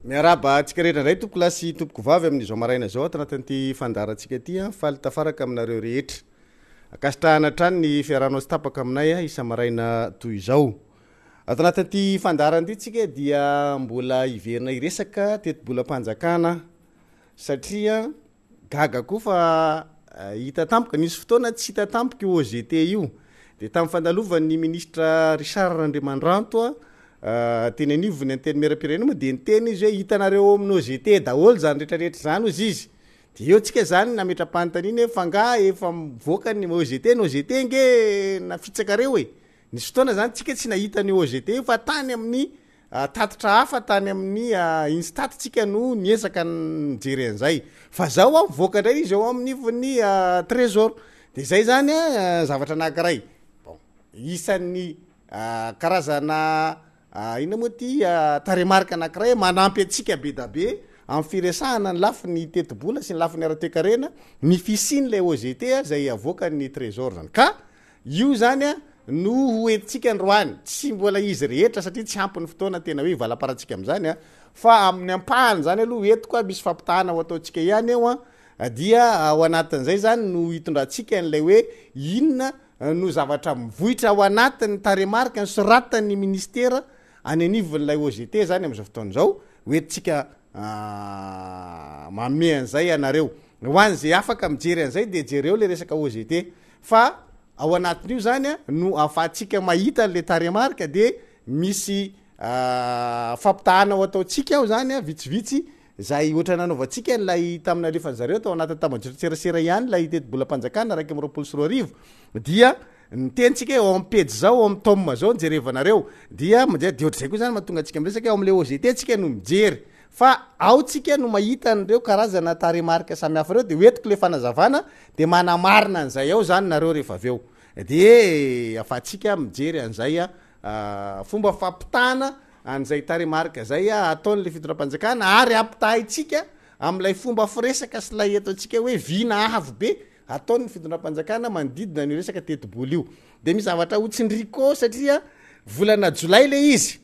miaraba atsika rehetra ndray tompoko lasy tompoko vavy amin'izao maraina zao atanatin'ity fandarantsika ty fa tafaraka aminareo rehetra akasitrahana trany ny fiarahanao sy tapaka aminay isa maraina toy izao atanatin'ity fandaran'ity tsika dia mbola iverina iresaka teti-bolam-panjakana satria gaga koa fa hita tampoka nisy fotoana tsy hita tampoka io OGT io de tamin'ny fandalovan'ny ministra Richard Andriamandrantso teny anivony anteny miram-pirenena moa de nyteny izy hoe hitanareo amin'ny OGT daholo zany rehetrarehetra zany ozy izy de eo tsika zany nametra-panontaniana fa nga efa mivoaka ny OGT nge nafitsakareo e nisy fotoana zany tsika tsy nahita ny OGT fa tany amin'ny tatitra hafa tany amin'ny instat tsika no niesaka nijery an'izay fa zao mivoaka indray izy eo amin'ny nivon'ny trésor de zay zany zavatra anankiray bon isan'ny karazana ina moa ty taremarika anankiray manampy atsika be da be amin'ny firesahana ny lafi ny tetibola sy ny lafi ny ara-toekarena ny fisiny le OGT zay avoaka ny trésor zany ka io zany no hoentsika androany tsy mbola izy rehetra satria tsy ampy ny fotoana tena hoe valaparantsika am'izany fa amin'ny ampahany zany aloha entiko misy fampitahana ho ataontsika ihany eo dia ao anatin'izay zany no hitondrantsika n'lay hoe inona no zavatra mivohitra ao anatin'ny taremarika ny soratan'ny ministera any anivon'lay OGT zany am'izao fotoan'izao hoentsika mame an'izay anareo ho an'zay afaka mijery an'izay de jereo le resaka OGT fa ao anatin'io zany no afahatsika mahita le taremarika de misy fampitahana ho ataotsika ao zany vitsivitsy zay ohatra nanaovantsika nlay tamina alefan'zareo tao anatin'ny tambajotserasera ihany lay teti-bolam-panjakana raiky amby roapolo sy roa arivo dia nitentsika eo amin'ny pejy zao ao amin'ny tome zao nijerevanareo dia de ohatrazay koa zany mahatonga atsika amresaka ao am'le OGT tsika no mijery fa ao tsika no mahita an'ireo karazana taremarika samihafa reo de hoetiko le fanazavana de manamarina an'izay ao zany nareo rehefa aveo de afatsika mijery an'izay fomba fampitana an'izay taremarika zay ataon'le fitondram-panjakana ary ampitahaitsika am'lay fomba firesaka sy lay ataotsika hoe vina ahavo be ataon'ny fitondram-panjakana manodidina ny resaka tetiboly io de misy zavatra hotsindriko satria volana jolay le izy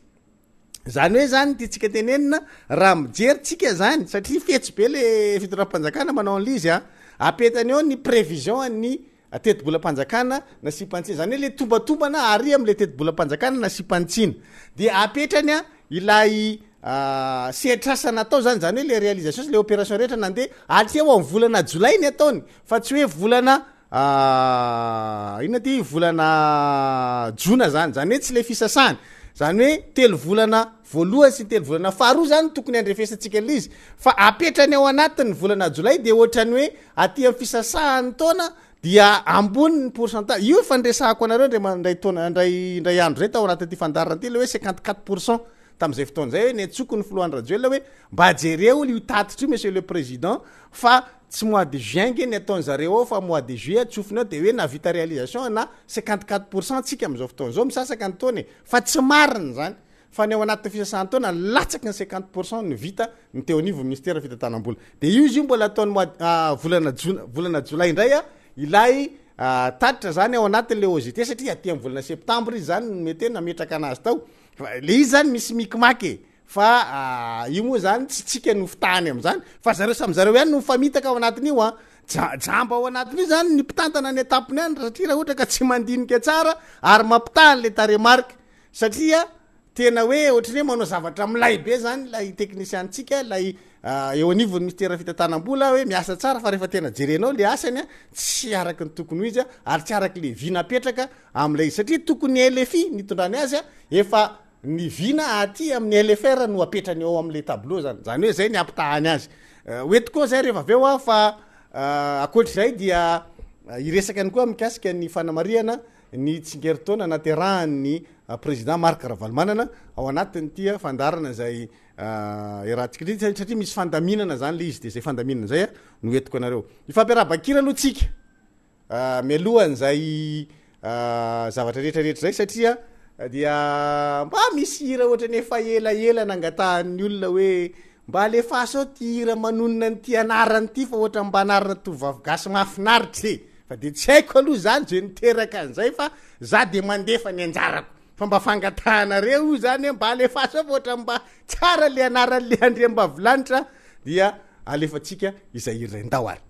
zany hoe zany ty tsika tenenina raha mijery tsika zany satria fetsy be le fitondram-panjakana manao an'izy apetany eo ny prévision ny teti-bolam-panjakana nasipantsina zany hoe le tombatombana ary am'le teti-bolam-panjakana nasipantsina de apetrany ilay sehatrasana atao zany hoe le réalisation sy le opération rehetra nandeha atria ao amin'ny volana jolay ny ataony fa tsy hoe volana inona ty volana jona zany hoe tsy le fisasany zany hoe telo volana voalohany sy telo volana faharoa zany tokony andrefesantsika an'izy fa apetrany ao anatin'ny volana jolay de ohatrany hoe aty amin'ny fisasahany taona dia ambony ny pourcentage io fandresahako anareo ndray andro zay tao anatin'ity fandarana ty le hoe 54% tam'izay fotoan'zay hoe netsoko ny filohan'ny rajoela hoe mba jereo io tatitra io monsieur le président fa tsy mois de juin nge ny ataon'zareo ao fa mois de juillet tsofiny ao de hoe navita réalisation na 54% tsika am'izao fotoan'zao misasaka ny taony fa tsy mariny zany fa ny ao anatin'ny fisasahan'ny taona latsaky ny 50% ny vita ny teo anivo ministère fitantanam-bola de io izy io mbola ataony volana jolay indray ilay tatitra zany ao anatin'le OGT satria aty amin'ny volana septambre izy zany mety hoe nametraka anazy tao le izy zany misy mikimaky fa io moa zany tsy tsika no fitahany am'zany fa zareo sam'zareo ihany no mifamitaka ao anatin'io jamba ao anatin'io zany ny mpitantana ny etapiny any satria raha ohatra ka tsy mandinika tsara ary mampitahany le taremarika satria tena hoe ohatrany hoe manao zavatra milay be zany lay teknisiantsika lay eo anivon'ny ministera fitantanam-bola hoe miasa tsara fa rehefa tena jerenao le asany tsy araky ny tokony ho izy ary tsy araky le vina apetraka am'lay izy satria tokony LFI nitondrany azy efa ny vina aty amin'ny LFR no apetrany eo am'le tableau zany hoe zay ny ampitahany azy hoetikoa zay rehefa aveo fa akoatr'izay dia iresaka any koa mikasika ny fanamariana ny tsingeritaona naterahany président Marc Ravalomanana ao anatiny tia fandarana zay rahantsika satria misy fandaminana zany le izy de zay fandaminana zay no entiko anareo ifampiarabakira aloha tsika mialohany zay zavatra rehetrarehetra zay satria dia mba misy hira ohatrany efa elaela nangatahan'ny olona hoe mba alefasao ty hira manonona ny ty anarany ty fa ohatra mba anarana tovavy gasy mahafinaritra fa de tsy haiko aloha zany zay niteraka an'izay fa za de mandefa ny anjarako fa mba fangatahanareo io zany mba alefaso voatra mba tsara le anaran'le andre mba volanitra dia alefatsika izay irendao ary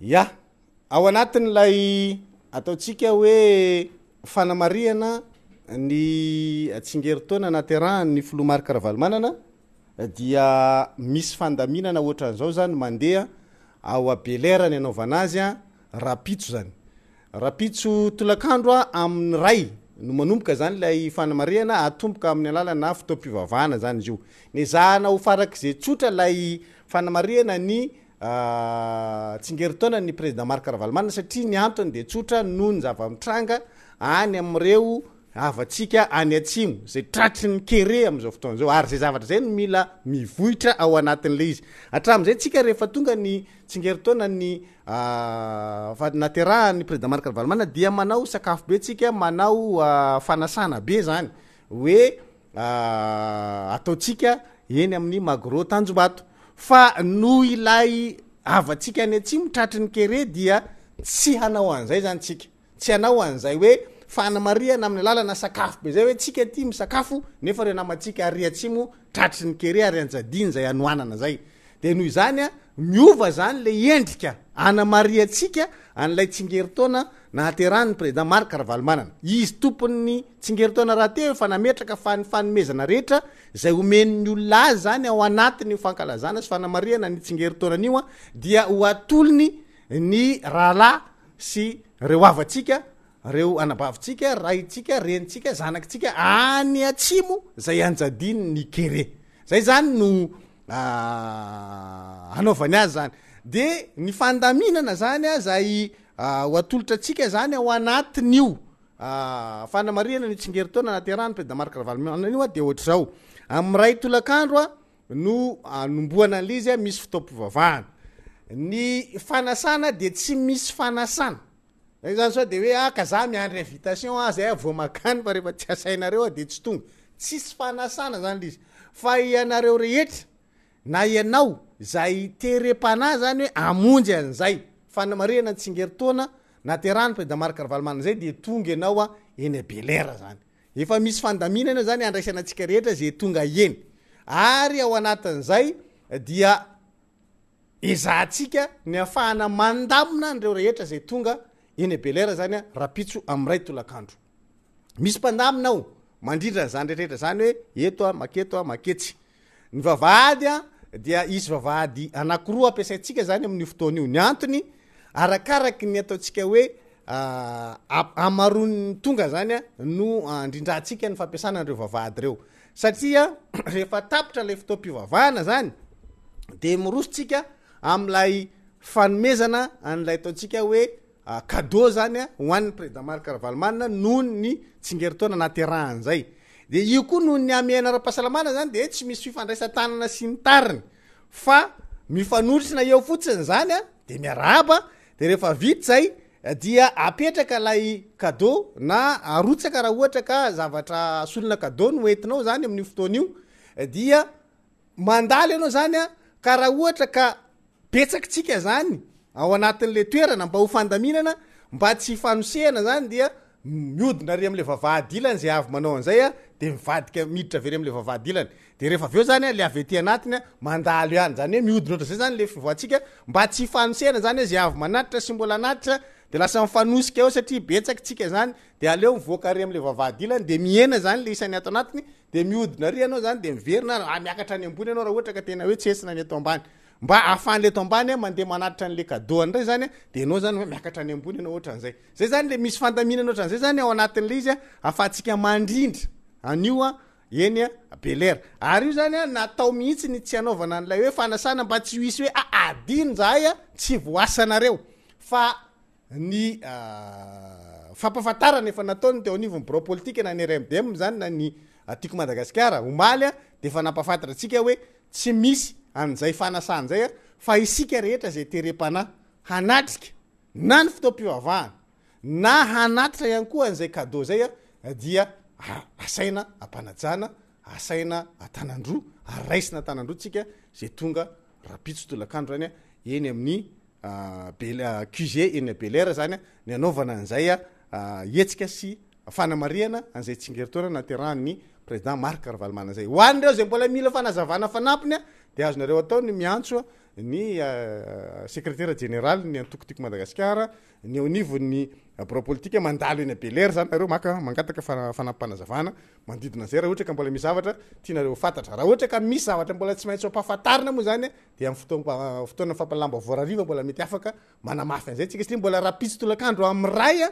ya ao anatin'lay ataotsika hoe fanamariana ny tsingeritaona naterahany ny filomarika ravalomanana dia misy fandaminana ohatran'izao zany mandeha ao abelerany anaovana azy a rapitso zany rapitso tolakandro a amin'ny ray no manomboka zany lay fanamariana atomboka amin'ny alalana fotoam-pivavahana zany izy io ny zahana ho farak'izay tsotra lay fanamariana ny tsingeritaona ny président marika ravalomanana satria ny antony de tsotra noho ny zava-mitranga any am'ireo avatsika any atsimo zay tratry ny kere am'izao fotoana zao ary zay zavatra zay no mila mivohitra ao anatin'le izy hatram'izay tsika rehefa tonga ny tsingeritaona ny naterahany président marika ravalomanana dia manao sakafo be tsika manao fanasana be zany hoe ataotsika eny amin'ny magro tanjombato fa no ilay avatsika any atsimo tratry ny kere dia tsy hanao an'izay zany tsika tsy hanao an'izay hoe fanamariana amin'ny lalana sakafo be zay hoe tsika ty misakafo nefa reo namatsika ary atsimo tratry ny kere ary anjadiny zay anoanana zay de noho izany a miova zany le endrika anamariatsika an'lay tsingeritaona nahaterahany président marika ravalomanana izy tompon'ny tsingeritaona raha teo efa nametraka fanomezana rehetra zay omen'ny olona azy zany ao anatiny fankalazana sy fanamariana ny tsingeritaonan'io a dia ho atolony ny rahalahy sy reo avatsika reo anabavitsika raitsika renitsika zanakitsika any atsimo zay anjadiny ny kere zay zany no anaovany azy zany de ny fandaminana zany a zay ho atolotra atsika zany ao anatin'io fanamariana ny tsingeritaona naterahany président marika ravalomanana io a de ohatra zao amin'ny ray tolakandro a no nomboana an'le izy a misy fotoam-pivavahana ny fanasana de tsy misy fanasana zay zany sao de hoe ka za miandry invitation zay vo makany fa rehefa tsy asainareo de tsy tonga tsisy fanasana zany le izy fa ianareo rehetra na ianao zay terepana zany hoe amonjy an'izay fanamariana ny tsingeritaona naterahany président marika ravalomanana zay de tonga ianao a eny abelera zany efa misy fandaminana zany andraisana atsika rehetra zay tonga eny ary ao anatin'izay dia izahatsika ny afahana mandamina nreo rehetra zay tonga eny abelera zany a rapitso am'ray tolakandro misy mpandamina ao mandrindra zany rehetrarehetra zany hoe eto a maketo a maketsy ny vavahady a dia isy vavahady anakiroa ampiasaitsika zany amin'io fotoana io ny antony arakaraky ny ataotsika hoe amarony tonga zany a no andrindratsika ny fampiasana an'ireo vavahady reo satria rehefa tapitra lay fotoam-pivavahana zany de mirosotsika am'lay fanomezana an'lay ataotsika hoe cadeau zany a hoan'ny président marika ravalomanana noho ny tsingeritaona naterahany zay de io koa noho ny amiana ara-pahasalamana zany de tsy misy fifandraisan-tanana sy ny tariny fa mifanotrina eo fotsiny zany a de miaraba de rehefa vity zay dia apetraka lay cadeau na arotsaka raha ohatra ka zavatra solona cadeau no entinao zany amin'ny fotoana io dia mandaly ianao zany a ka raha ohatra ka petsakitsika zany ao anatin'le toerana mba ho fandaminana mba tsy fanosehana zany dia miodina ary am'le vavahady ilany zay avy manao an'izay a de mivadika miditra very am'le vavahady ilany de rehefa aveo zany a le avy ety anatiny a mandalo ihany zany hoe miodina oatra zay zany le fivoatsika mba tsy fanosehana zany hoe zay avy manatitra sy mbola anatitra de lasa mifanosika eo satria betsakitsika zany de aleo mivoaka ary am'le vavahady ilany de miena zany le isany ato anatiny de miodina ary anao zany de miverina miakatra any ambony anao raha ohatra ka tena hoe tsy esina ny ato ambany mba afan'le eto ambany a mandeha manatitra an'le cadeau an'ray zany a de anao zany hoe miakatra any ambony anao ohatran'izay zay zany le misy fandaminana ohatran'izay zany ao anatin'le izy a afahantsika mandrindra anio a eny a belera ary io zany a natao mihitsy ny tsy anaovana an'lay hoe fanasana mba tsy hoisy hoe adino zahay a tsy voasanareo fa ny fampafantarana efa nataony teo anivony bureau politique na ny RMDM zany na ny tiako Madagasikara omaly a de fa nampafantatra atsika hoe tsy misy an'izay fanasana zay a fa isika rehetra zay terepana hanatrika na ny fotoam-pivavahana na hanatitra ihany koa an'izay cadeau zay a dia asaina ampanajana asaina atanandroa araisina tanandroa tsika zay tonga rapitso tolakandro zany a eny amin'ny QG eny abelera zany a ny anaovana an'izay a etsika sy fanamariana an'izay tsingeritaona naterahany président marika ravalomanana zay hoan'ireo zay mbola mila fanazavana fanampiny a de azonareo atao ny miantso ny secrétaire général ny antokotiko Madagasikara ny onivony propolitika mandalo eny Belair zany nareo mangataka fanampanazavana mandidina zay raha ohatra ka mbola misy zavatra tianareo fantatra raha ohatra ka misy zavatra mbola tsy maintsy ampahafantarina moa zany de amin'ny fotoana fampalamba voarariva mbola mety afaka manamafy an'izay tsika satria mbola rapitsy tolakandro amin'ny ray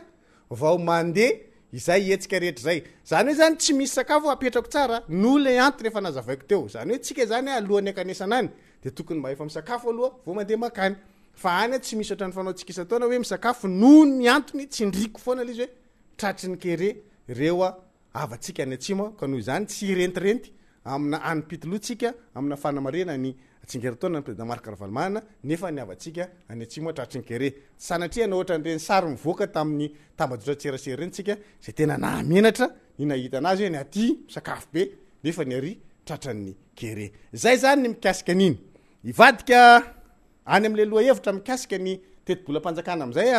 vao mandeha izay etsika rehetra zay zany hoe zany tsy misy sakafo apetrako tsara no le antony efa nazavaiko teo zany hoe tsika zany alohan'ny akanesana any de tokony mba efa misakafo aloha vao mandeha makany fa any tsy misy ohatrany fanaontsika isa-taona hoe misakafo no ny antony tsindriko foana izy hoe tratry ny kere reo avatsika any atsimo ka noho izany tsy rentirenty amina anypitolotsika amina fanamarena ny atsingerataona ny président Marc Ravalomanana nefa ny avatsika any atsimo tratry ny kere sanatria na ohatran'ireny sary mivoaka tamin'ny tambazotra tserasera reny tsika zay tena nahamenatra ny nahita anazy hoe ny aty sakafo be nefa ny ary tratran'ny kere zay zany ny mikasika an'iny ivadika any am'le loha hevitra mikasika ny teti-bolam-panjakana am'izay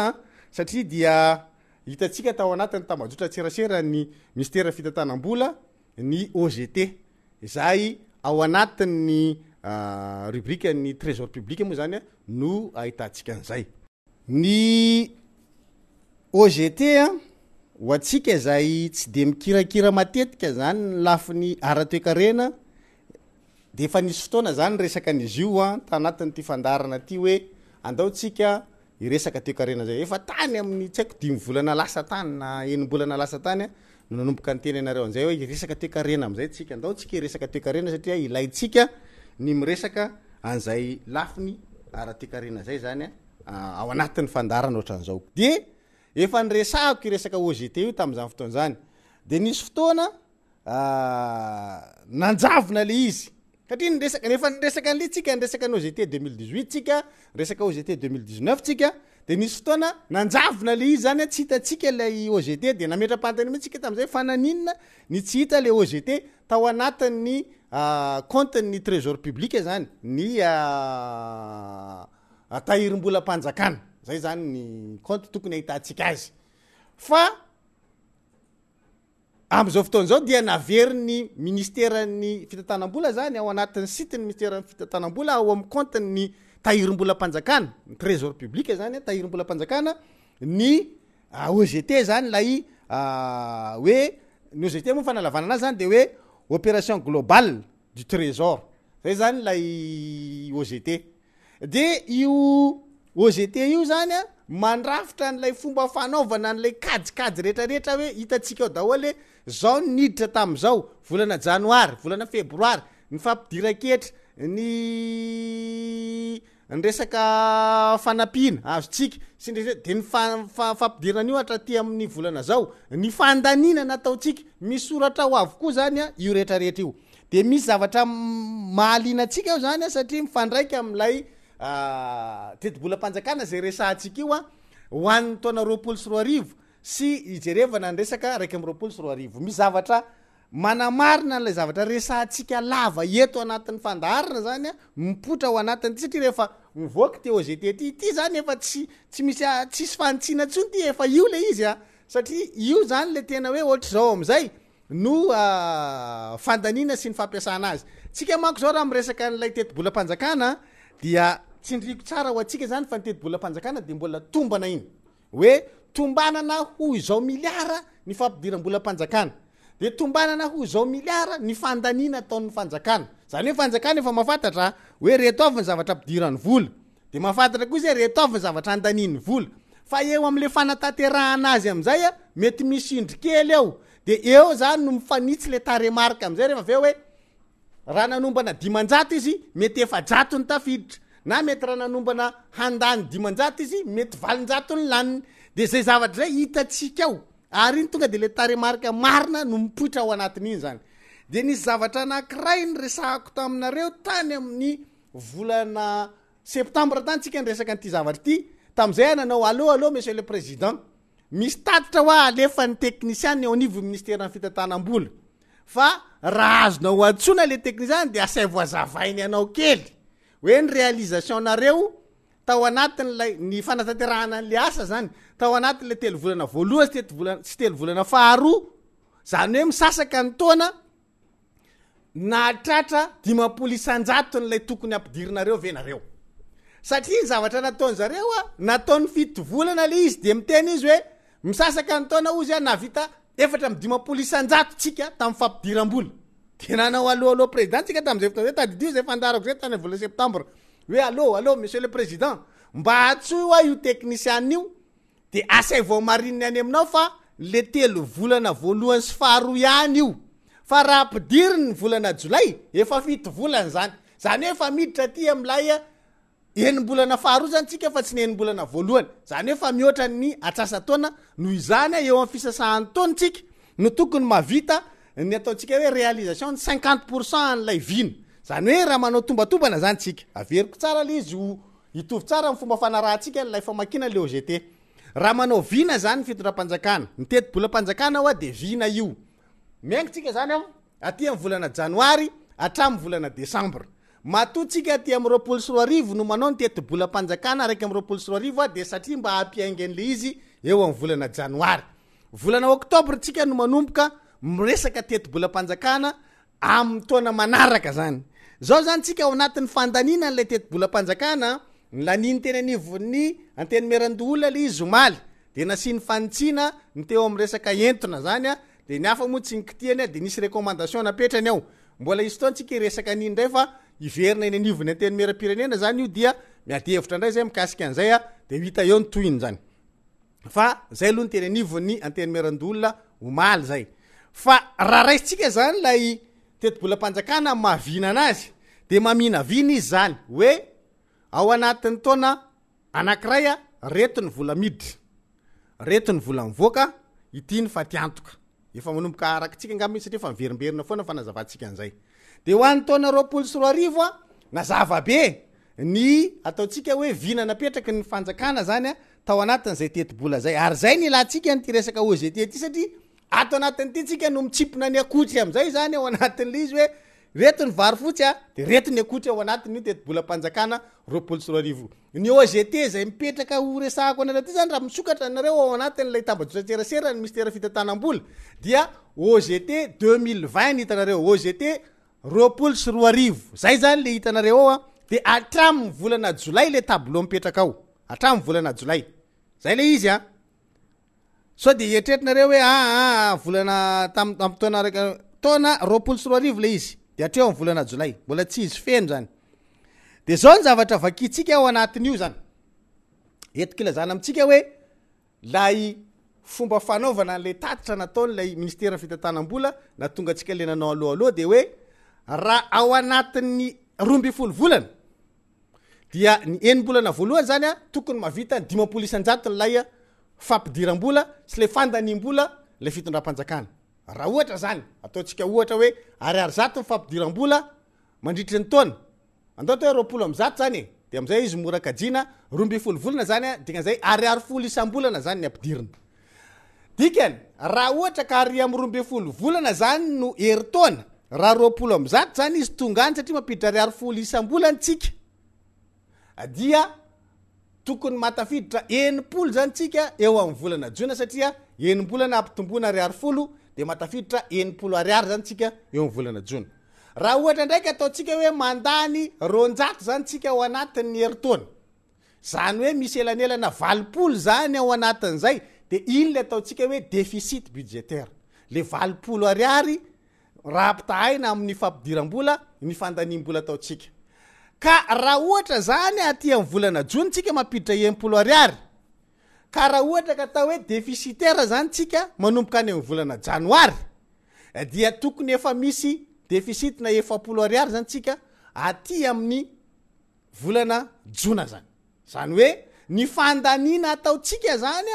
satria dia hitatsika tao anatin'ny tambazotra tserasera ny ministera fitantanam-bola ny OGT zay ao anatin'ny rubrique ny trésor public moa zany no ahitantsika an'izay ny OGT ho atsika zay tsy de mikirakira matetika zany ny lafiny ara-toekarena de efa nisy fotoana zany resaka an'izy io tanatin'ity fandarana ty hoe andaotsika iresaka toekarena zay efa tany amin'ny tsy haiko 5 volana lasa tany na 9 bolana lasa tany no nanomboka ny teny anareo an'izay hoe iresaka toekarena am'izay tsika andaotsika iresaka toekarena satria ilaitsika ny miresaka an'izay lafiny ara-toekarena zay zany ao anatin'ny fandarana ohatran'izao de efa nyresahako iresaka OGT io tamin'izany fotoana zany de nisy fotoana nanjavona le izy satria nefa niresaka an'le tsika niresaka ny OGT 2018 tsika resaka OGT 2019 tsika de nisy fotoana nanjavona le izy zany tsy hitatsika ilay OGT de nametra-pantany mihitsika tamin'izay fananinina ny tsy hita le OGT tao anatin'ny compte-ny trésor public zany ny tahirim-bolam-panjakana zay zany ny compte tokony ahitantsika azy fa am'izao fotoana zao dia naveriny ministeran'ny fitantanam-bola zany ao anatin'ny site ny ministeran'ny fitantanam-bola ao amin'ny compte-ny tahirim-bolam-panjakana ny trésor public zany tahirim-bolam-panjakana ny OGT zany lay hoe ny OGT moa fanalavana anazy zany de hoe opération globale du trésor zay zany lay OGT de io OGT io zany mandrafitra n'lay fomba fanaovana n'lay kajikajy rehetrarehetra hoe hitatsika ao daholo zao niditra tam'izao volana janoary volana febroary ny fampidiran-ketra ny resaka fanampiana azotsika sy de ny fampidiran'io hatraty amin'ny volana zao ny fandanina nataotsika misoratra ho avokoa zany io rehetrarehetra io de misy zavatra mahalianatsika ao zany satria mifandraika am'lay teti-bolam-panjakana zay resahantsika io ho an'ny taona 2024 sy ijerevana ny resaka 2024 misy zavatra manamarina n'lay zavatra resahantsika lava eto anatin'ny fandaharana zany mipotra ao anatin'ty satria rehefa mivoaka te OGT ty zany efa tsy misy tsisy fantsina tsony ty efa io le izy satria io zany le tena hoe ohatra zao am'izay no fandanina sy ny fampiasana azy tsika manko zao raha miresaka n'lay teti-bolam-panjakana dia tsindriko tsara ho atsika zany fa ny teti-bolam-panjakana de mbola tombana iny hoe tombanana ho izao miliara ny fampidiram-bolam-panjakana de tombanana ho izao miliara ny fandanina ataon'ny fanjakana zany hoe fanjakana efa mahafantatra hoe reto avy ny zavatra ampidirany vola de mahafantatra koa izy hoe reto avy ny zavatra andaniny vola fa eo am'le fanatanterahana azy am'izay mety misy indrikely eo de eo zany no mifanitsy le taremarika am'izay rehefa aveo hoe raha nanombana 500 izy mety 400 ny tafiditra na mety raha nanombana handany 500 izy mety 400 ny laniny de zay zavatra zay hitatsika ao ary iny tonga de le taremarika marina no mipoitra ao anatin'iny zany de nisy zavatra anankiray ny resahako taminareo tany amin'ny volana septambra tany tsika nyresaka n'ity zavatra ty tam'izay nanao allo monsieur le président misy tatitra hoa alefa ny teknisiany ao anivo ministère ny fitantanam-bola fa raha azonao antsona le teknisiany de asay voazavainy anao kely hoe ny réalisation nareo tao anatin'lay ny fanatanterahana an'le asa zany tao anatin'le telo volana voalohany sy telo volana faharoa zany hoe misasaka ny taona natratra 500 isanjaton'ilay tokony ampidirinareo venareo satria ny zavatra nataony zareo nataony fito volana le izy de miteny izy hoe misasaka ny taona ozy navita 450 isanjato tsika tamin'ny fampidiram-bola de nanao aloha président tsika tamin'izay fotoana zay tadidio zay fandarako zay tany vola septembre hoe allo monsieur le président mba atsoa io technicien io de asay vao marininy any aminao fa le 3 volana voalohany sy faharoa ihany io fa raha ampidiriny ny volana jolay efa 7 volana zany hoe efa miditra aty am'lay enim-bolana faharoa zany tsika fa tsy ny enim-bolana voalohany zany hoe fa mihoatra ny atsasa taona noho izany eo amin'ny fisasahan'ny taona tsika no tokony mavita ny ataontsika hoe réalisation 50% an'ilay vina zany hoe raha manao tombatombana zany tsika averiko tsara le izy hitovy tsara amin'ny fomba fanarahantsika lay famakina le OGT raha manao vina zany ny fitondram-panjakana ny teti-bolam-panjakana ao de vina io miaingotsika zany aty amin'ny volana janoary hatramin'ny volana desambra matotsika aty amin'ny 24 no manao ny teti-bolam-panjakana araiky amin'ny 24 de satria mba hampiaingan'le izy eo amin'ny volana janoary volana oktobra tsika no manomboka miresaka teti-bolam-panjakana amin'ny taona manaraka zany zao zany tsika ao anatin'ny fandanina n'lay teti-bolam-panjakana laniny teny anivon'ny anteny merandoolona le izy omaly de nasiany fanitsina ny teo amin'ny resaka entona zany de ny hafa moa tsy nikitiany de nisy recommandation napetrany ao mbola izy taontsika resaka aniny ndray fa iverina eny anivony anteny meram-pirenena zany io dia miady hevitra ndray zay mikasika an'izay de hita eo ny tohiny zany fa zay aloha ny teny anivony anteny merandoolona omaly zay fa raha raisitsika zany lay teti-bolam-panjakana mavina anazy de mamina vina izy zany hoe ao anatin'ny taona anankiray reto ny vola miditra reto ny vola mivoaka ity ny fatiantoka efa manomboka arakitsika ngamy satria fa miverimberina foana fanazavatsika an'izay de ho an'ny taona 24 nazava be ny ataotsika hoe vina napetraky ny fanjakana zany tao anatin'izay teti-bola zay ary zay ny latsika nyty resaka OGT ty satria ato anatin'ity tsika no mitsipona ny akotry am'izay zany ao anatin'le izy hoe reto ny vary fotsy de reto ny akotry ao anatin'io teti-bolam-panjakana 24 ny OGT zay mipetraka ho resahako anareo ty zany raha misokatra anareo ao anatin'lay tambajotserasera ny mistera fitatanam-bola dia OGT 2020 hitanareo OGT 24 zay zany le hitanareo ao de hatramin'ny volana jolay le tableau mipetraka ao hatramin'ny volana jolay zay le izy so de eritreretinareo hoe volana tam'y taona raiky taona 24 le izy de hatreo amin'ny volana jolay mbola tsy izy feno zany de zao ny zavatra vakitsika ao anatin'io zany etikila zany amitsika hoe lay fomba fanaovana an'le tatitra nataon'lay ministera fitantanam-bola na tonga atsika le nanao aloha de hoe raha ao anatin'ny 12 volana dia ny enim-bolana voalohany zany tokony mavita ny 50 isanjato nylay fampidiram-bola sy le fandanim-bola le fitondram-panjakana raha ohatra zany ataotsika ohatra hoe ariary zato ny fampidiram-bola mandritry ny taona andao hoe 20 zany de am'izay izy mora kajina 12 volana zany dikan'izay ariary 10 isam-bolana zany ny ampidirina dikany raha ohatra ka ary amin'ny 12 volana zany no hery-taona raha 20 zany izy tonga any satria mampiditra ariary 10 isam-bolana tsika dia tokony matafiditra 90 zany tsika eo amin'ny volana jona satria 90 ampitombona ariary 10 de matafiditra 90 ariary zany tsika eo amin'ny volana jona raha ohatra ndraiky ataotsika hoe mandany 200 zany tsika ao anatin'ny hery-taona zany hoe misy elanelana 20 zany ao anatin'izay de iny le ataotsika hoe déficit budgétaire le 20 ariary raha ampitahaina amin'ny fampidiram-bola ny fandanim-bola ataotsika ka raha ohatra zany aty amin'ny volana jona tsika mampiditra 90 ariary ka raha ohatra ka atao hoe déficitaire zany tsika manomboka any amin'ny volana janoary dia tokony efa misy déficit na 70 ariary zany tsika aty amin'ny volana jona zany zany hoe ny fandanina ataotsika zany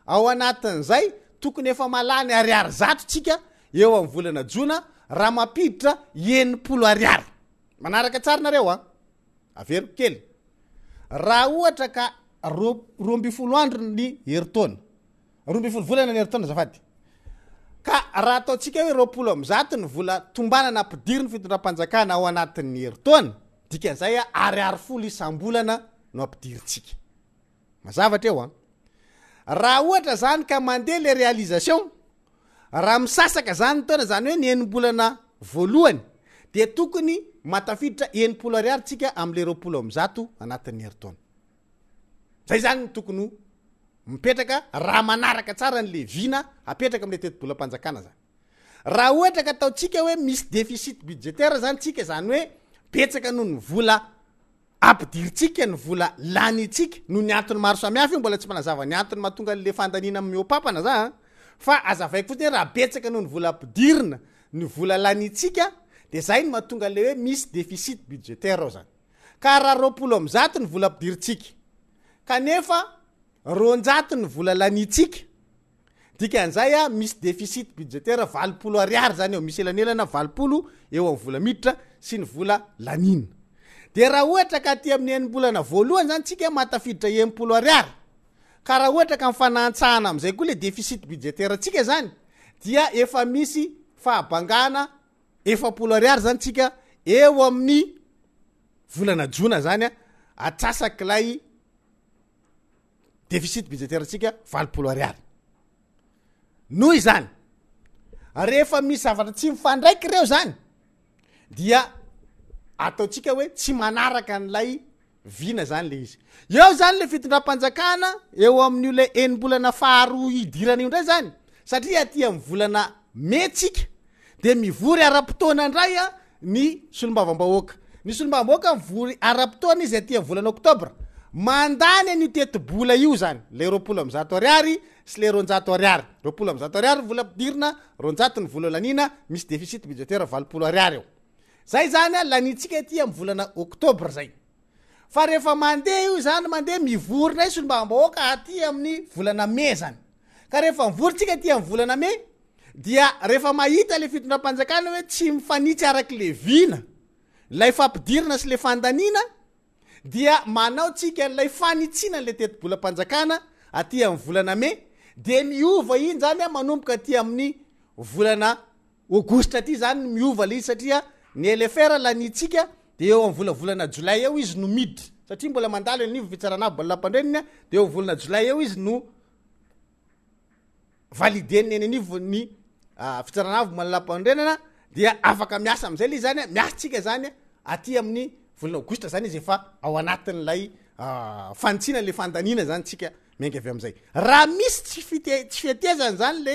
ao anatin'izay tokony efa malany ariary zato tsika eo amin'ny volana jona raha mampiditra 90 ariary manaraka tsara nareo averiko kely raha ohatra ka 12 andro ny hery-taona 12 volana ny hery-taona zafady ka raha ataotsika hoe 20 ny vola tombanana ampidiry ny fitondram-panjakana ao anatin'ny hery-taona dikan'izay ariary 10 isam-bolana no ampidiritsika mazavatra eo raha ohatra zany ka mandeha le réalisation raha misasaka zany taona zany hoe ny enim-bolana voalohany de tokony matafiditra 90 ariary tsika am'le 20 anatin'ny heritaona zay zany tokony mipetraka raha manaraka tsara n'le vina apetraka am'le tetim-bolam-panjakana zany raha ohatra ka ataotsika hoe misy déficit budgétaire zany tsika zany hoe petsaka noho ny vola ampidiritsika ny vola lanitsika noho ny antony maro samihafa io mbola tsy manazava ny antony mahatonga le fandanina miopapana za fa azavaiko fotsiny raha petsaka noho ny vola ampidirina ny vola lanitsika de zay ny mahatonga le hoe misy déficit budgétaire ao zany ka raha 20 ny vola ampidiritsika kanefa 200 ny vola lanitsika dikan'izay misy déficit budgétaire 20 ariary zany eo misy elanelana 20 eo amin'ny vola miditra sy ny vola lanina de raha ohatra ka aty amin'ny enimbolana voalohany zany tsika matafiditra 90 ariary ka raha ohatra ka mifanantsahana am'izay koa le déficit budgétaire tsika zany dia efa misy fahabangana 70 ariary zany tsika eo amin'ny volana jona zany atsasak'ilay déficit budgétaire tsika 20 ariary noho izany rehefa misy zavatra tsy mifandraiky reo zany dia ataotsika hoe tsy manaraka n'lay vina zany le izy eo zany le fitondram-panjakana eo amin'io le enimbolana faharoa idirana io ndray zany satria aty amin'ny volana metsika de mivory ara-potoana ndray ny solombavam-bahoaka ny solombavam-bahoaka mivory ara-potoana izy aty amin'ny volana oktobra mandany an'io teti-bola io zany le 20 ariary sy le 200 ariary 20 ariary vola ampidirina 200 ny vola lanina misy déficit budgétaire 20 ariary eo zay zany lanitsika aty amin'ny volana oktobra zay fa rehefa mandeha io zany mandeha mivorina i solombavam-bahoaka aty amin'ny volana me zany ka rehefa mivorytsika aty amin'ny volana me dia rehefa mahita le fitondram-panjakana hoe tsy mifanitsy araky le vina lay fampidirina sy le fandanina dia manao tsika n'lay fanitsina le teti-bolam-panjakana aty amin'ny volana me de miova iny zany manomboka aty amin'ny volana aogositra aty zany miova le izy satria ny LFR lanitsika de eo amin'ny volana jolay eo izy no miditra satria mbola mandalo ny fitsarana mbola lampandrenina de eo volana jolay eo izy no valideny eny ny fitsarana mbola lampandrenana dia afaka miasa am'izay le zany miasa tsika zany aty amin'ny volana aogositra zany izy efa ao anatin'lay fanitsina le fandanina zany tsika miainga avy am'izay raha misy tsy fietezany zany le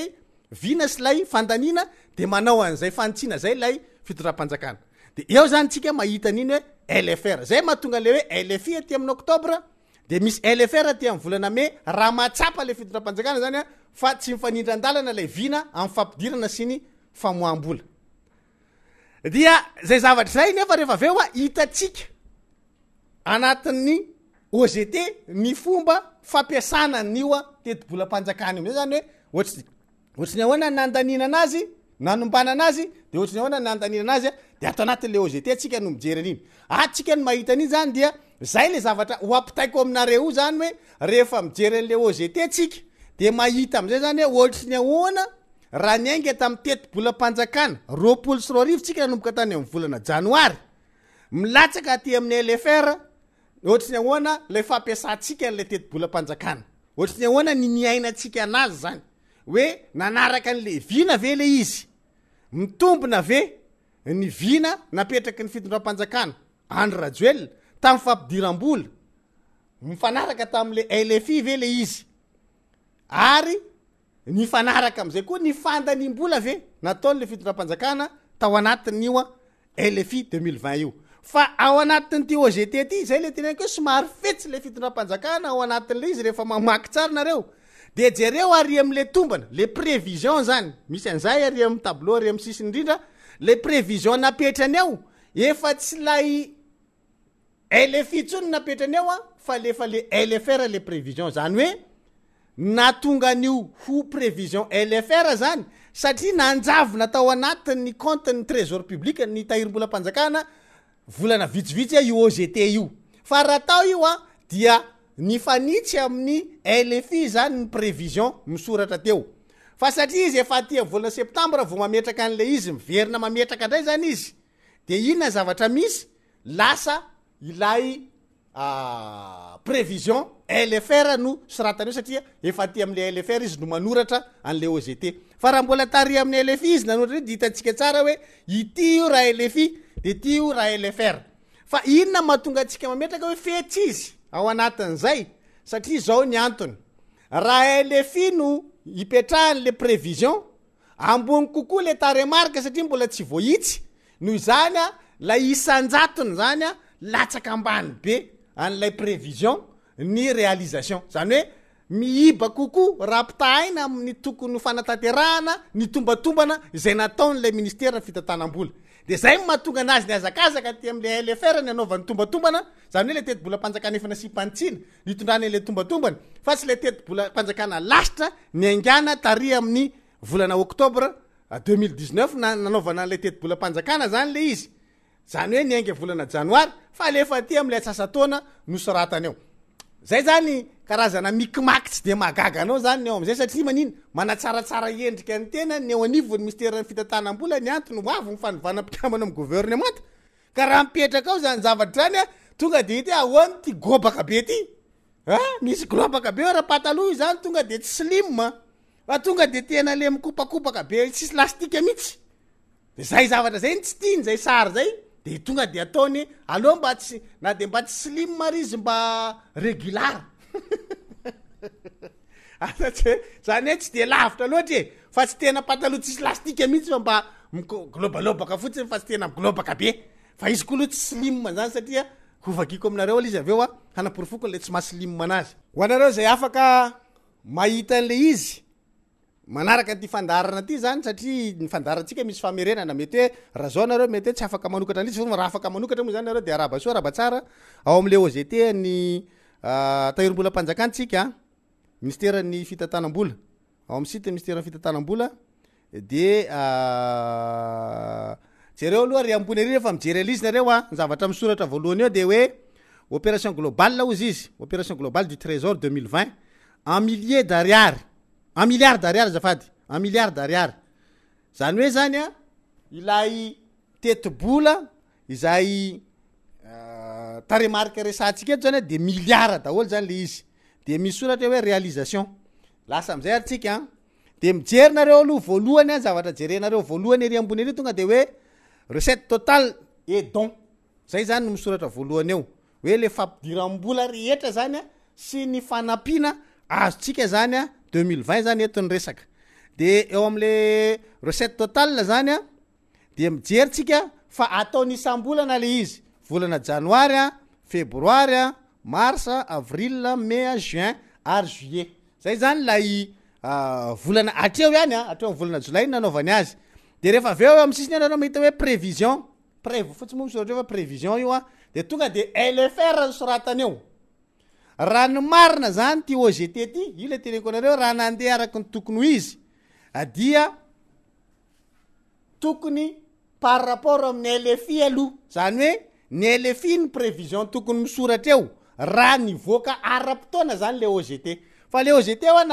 vina sy lay fandanina de manao an'izay fanitsina zay lay fitondram-panjakana de eo zany tsika mahita an'iny hoe LFR zay mahatonga le hoe LFI aty amin'ny oktobra de misy LFR aty amin'ny volana me raha mahatsapa le fitondram-panjakana zany fa tsy mifanindra andalana lay vina amin'ny fampidirana sy ny famoam-bola dia zay zavatra zay nefa rehefa aveo hitatsika anatin'ny OGT ny fomba fampiasana n'io teti-bolam-panjakana io zany hoe ohatsy ny ahoana nandanina anazy nanombana anazy de ohatsy ny ahoana nandanina anazy de atao anatin'le OGT atsika no mijery an'iny atsika no mahita an'iny zany dia zay le zavatra ho ampitaiko aminareo zany hoe rehefa mijery an'le OGT atsika de mahita am'izay zany hoe ohatsy ny ahoana raha niainga tamin'ny teti-bolam-panjakana 20 tsika nanomboka tany amin'ny volana janoary milatsaka aty amin'ny LFR ohatsy ny ahoana le fampiasantsika n'le teti-bolam-panjakana ohatsy ny ahoana ny niainatsika anazy zany hoe nanaraka an'le vina ve le izy mitombona ve ny vina napetraky ny fitondram-panjakana Andry Rajoelina tamin'ny fampidiram-bola mifanaraka tamin'le LFI ve le izy ary ny fanaraka am'izay koa ny fandanim-bola ve nataon'le fitondram-panjakana tao anatin'io LFI 2020 io fa ao anatin'ty OGT ty zay le teneniko hoe somary fetsy le fitondram-panjakana ao anatin'le izy rehefa mamaky tsara nareo de jereo ary am'le tombana le prévision zany misy an'izay ary amin'ny tableau ary amin'ny sisiny indrindra le prévision napetrany ao efa tsy lay LFI tsony napetrany ao fa lefa le LFR le prévision zany hoe natonga an'io ho prévision LFR zany satria nanjavona tao anatin'ny compte ny trésor public ny tahirim-bolam-panjakana volana vitsivitsy io OGT io fa raha tao io dia ny fanitsy amin'ny LFI zany ny prévision misoratra teo fa satria izy efa aty volana septambra vao mametraka an'le izy miverina mametraka ndray zany izy de inona zavatra misy lasa ilay prévision LFR no soratany io satria efa ty am'le LFR izy no manoratra an'le OGT fa raha mbola tary amin'ny LFI izy nanoratra de hitantsika tsara hoe ity io raha LFI de ty io raha LFR fa inona mahatonga atsika mametraka hoe fetsy izy ao anatin'izay satria zao ny antony raha LFI no hipetrahan'le prévision ambony kokoa le taremarka satria mbola tsy voahitsy noho izany a la isanjatony zany a latsaka ambany be an'ilay prévision ny réalisation zany hoe miiba kokoa raha-pitahaina amin'ny tokony fanatanterahana ny tombatombana izay nataon'lay ministera fitantanam-bola de zay mahatonga anazy ny azakazaka ty am'le LFR ny anaovan'ny tombatombana zany hoe le teti-bola mpanjakana efa nasipantsina nitondrany le tombatombana fa tsy le teti-bola mpanjakana lasitra ny aingana tary amin'ny volana octobre 2019 nanaovana an'le teti-bola mpanjakana zany le izy zany hoe niainga volana janoary fa lefa ty am'le atsasataona nosoratany eo zay zany karazana mikimaky tsy de magaga anao zany eo am'izay satria manino manatsaratsara endrika ny tena ny eo anivony ministera ny fitantanam-bola ny antony hoavy ny fanovana mpikamana amin'ny gouvernement ka raha mipetraka ao zany zavatra zany a tonga de ity ahoany ty gobaka be ty misy globaka be raha pataloha io zany tonga de tsy slim fa tonga de tena le mikopakopaka be tsisy lastika mihitsy de zay zavatra zay tsy tiany zay sary zay de tonga de ataony aloha mba tsy na de mba tsy slim mary izy mba régular zany hoe tsy de lavitra loatra e fa tsy tena pataloha tsisy lastika mihitsy fa mba globalobaka fotsiny fa tsy tena globaka be fa izy koa loha tsy slim zany satria hovakiko aminareo aloha izy aveo a hanaporofoko le tsy mahaslim anazy ho anareo zay afaka mahita an'le izy manaraka ty fandarana ty zany satria ny fandaratsika misy famerenana mety hoe raha zao nareo mety hoe tsy afaka manokatra an'izy fa raha afaka manokatra moa zany nareo de araba soa araba tsara ao am'le OGT ny tahirom-bola mpanjakantsika ministera ny fitantanam-bola ao amin'ny site ministera ny fitantanam-bola de jereo aloha ry ambony ary rehefa mijery alizy nareo a ny zavatra misoratra voalohany eo de hoe opération globale ozy izy opération globale du trésor 2020 en milliers d'ariary un milliard d'ariary zafady un milliard d'ariary zany hoe zany a ilay teti-bola izay taremarika resantsika eto zany de milliard daholo zany le izy de misy soratra hoe réalisation lasa am'izay aritsika de mijerinareo aloha voalohany a zavatra jerenareo voalohany ery ambony ery tonga de hoe recette totale et don zay zany no misoratra voalohany eo hoe le fampidiram-bola rehetra zany a sy ny fanampiana azotsika zany a 2020 zany etony resaka de eo am'le recette totale zany a de mijeritsika fa ataony isam-bolana le izy volana janoary a febroary a marsa avril mai juin ary juillet zay zany lay volana atreo ihany a atreo am volana jolay nanaovany azy de rehefa aveo eo am'y sisiny anareo mahita hoe prévision fotsy moa misoratra hoe fa prévision io a de tonga de LFR soratany eo raha ny marina zany ty OGT ty io le teneko anareo raha nandeha araky ny tokony ho izy adia tokony par rapport amin'ny LFI aloha zany hoe ny LFI ny prévision tokony misoratra eo raha nivoaka ara-potoana zany le OGT fa le OGT oa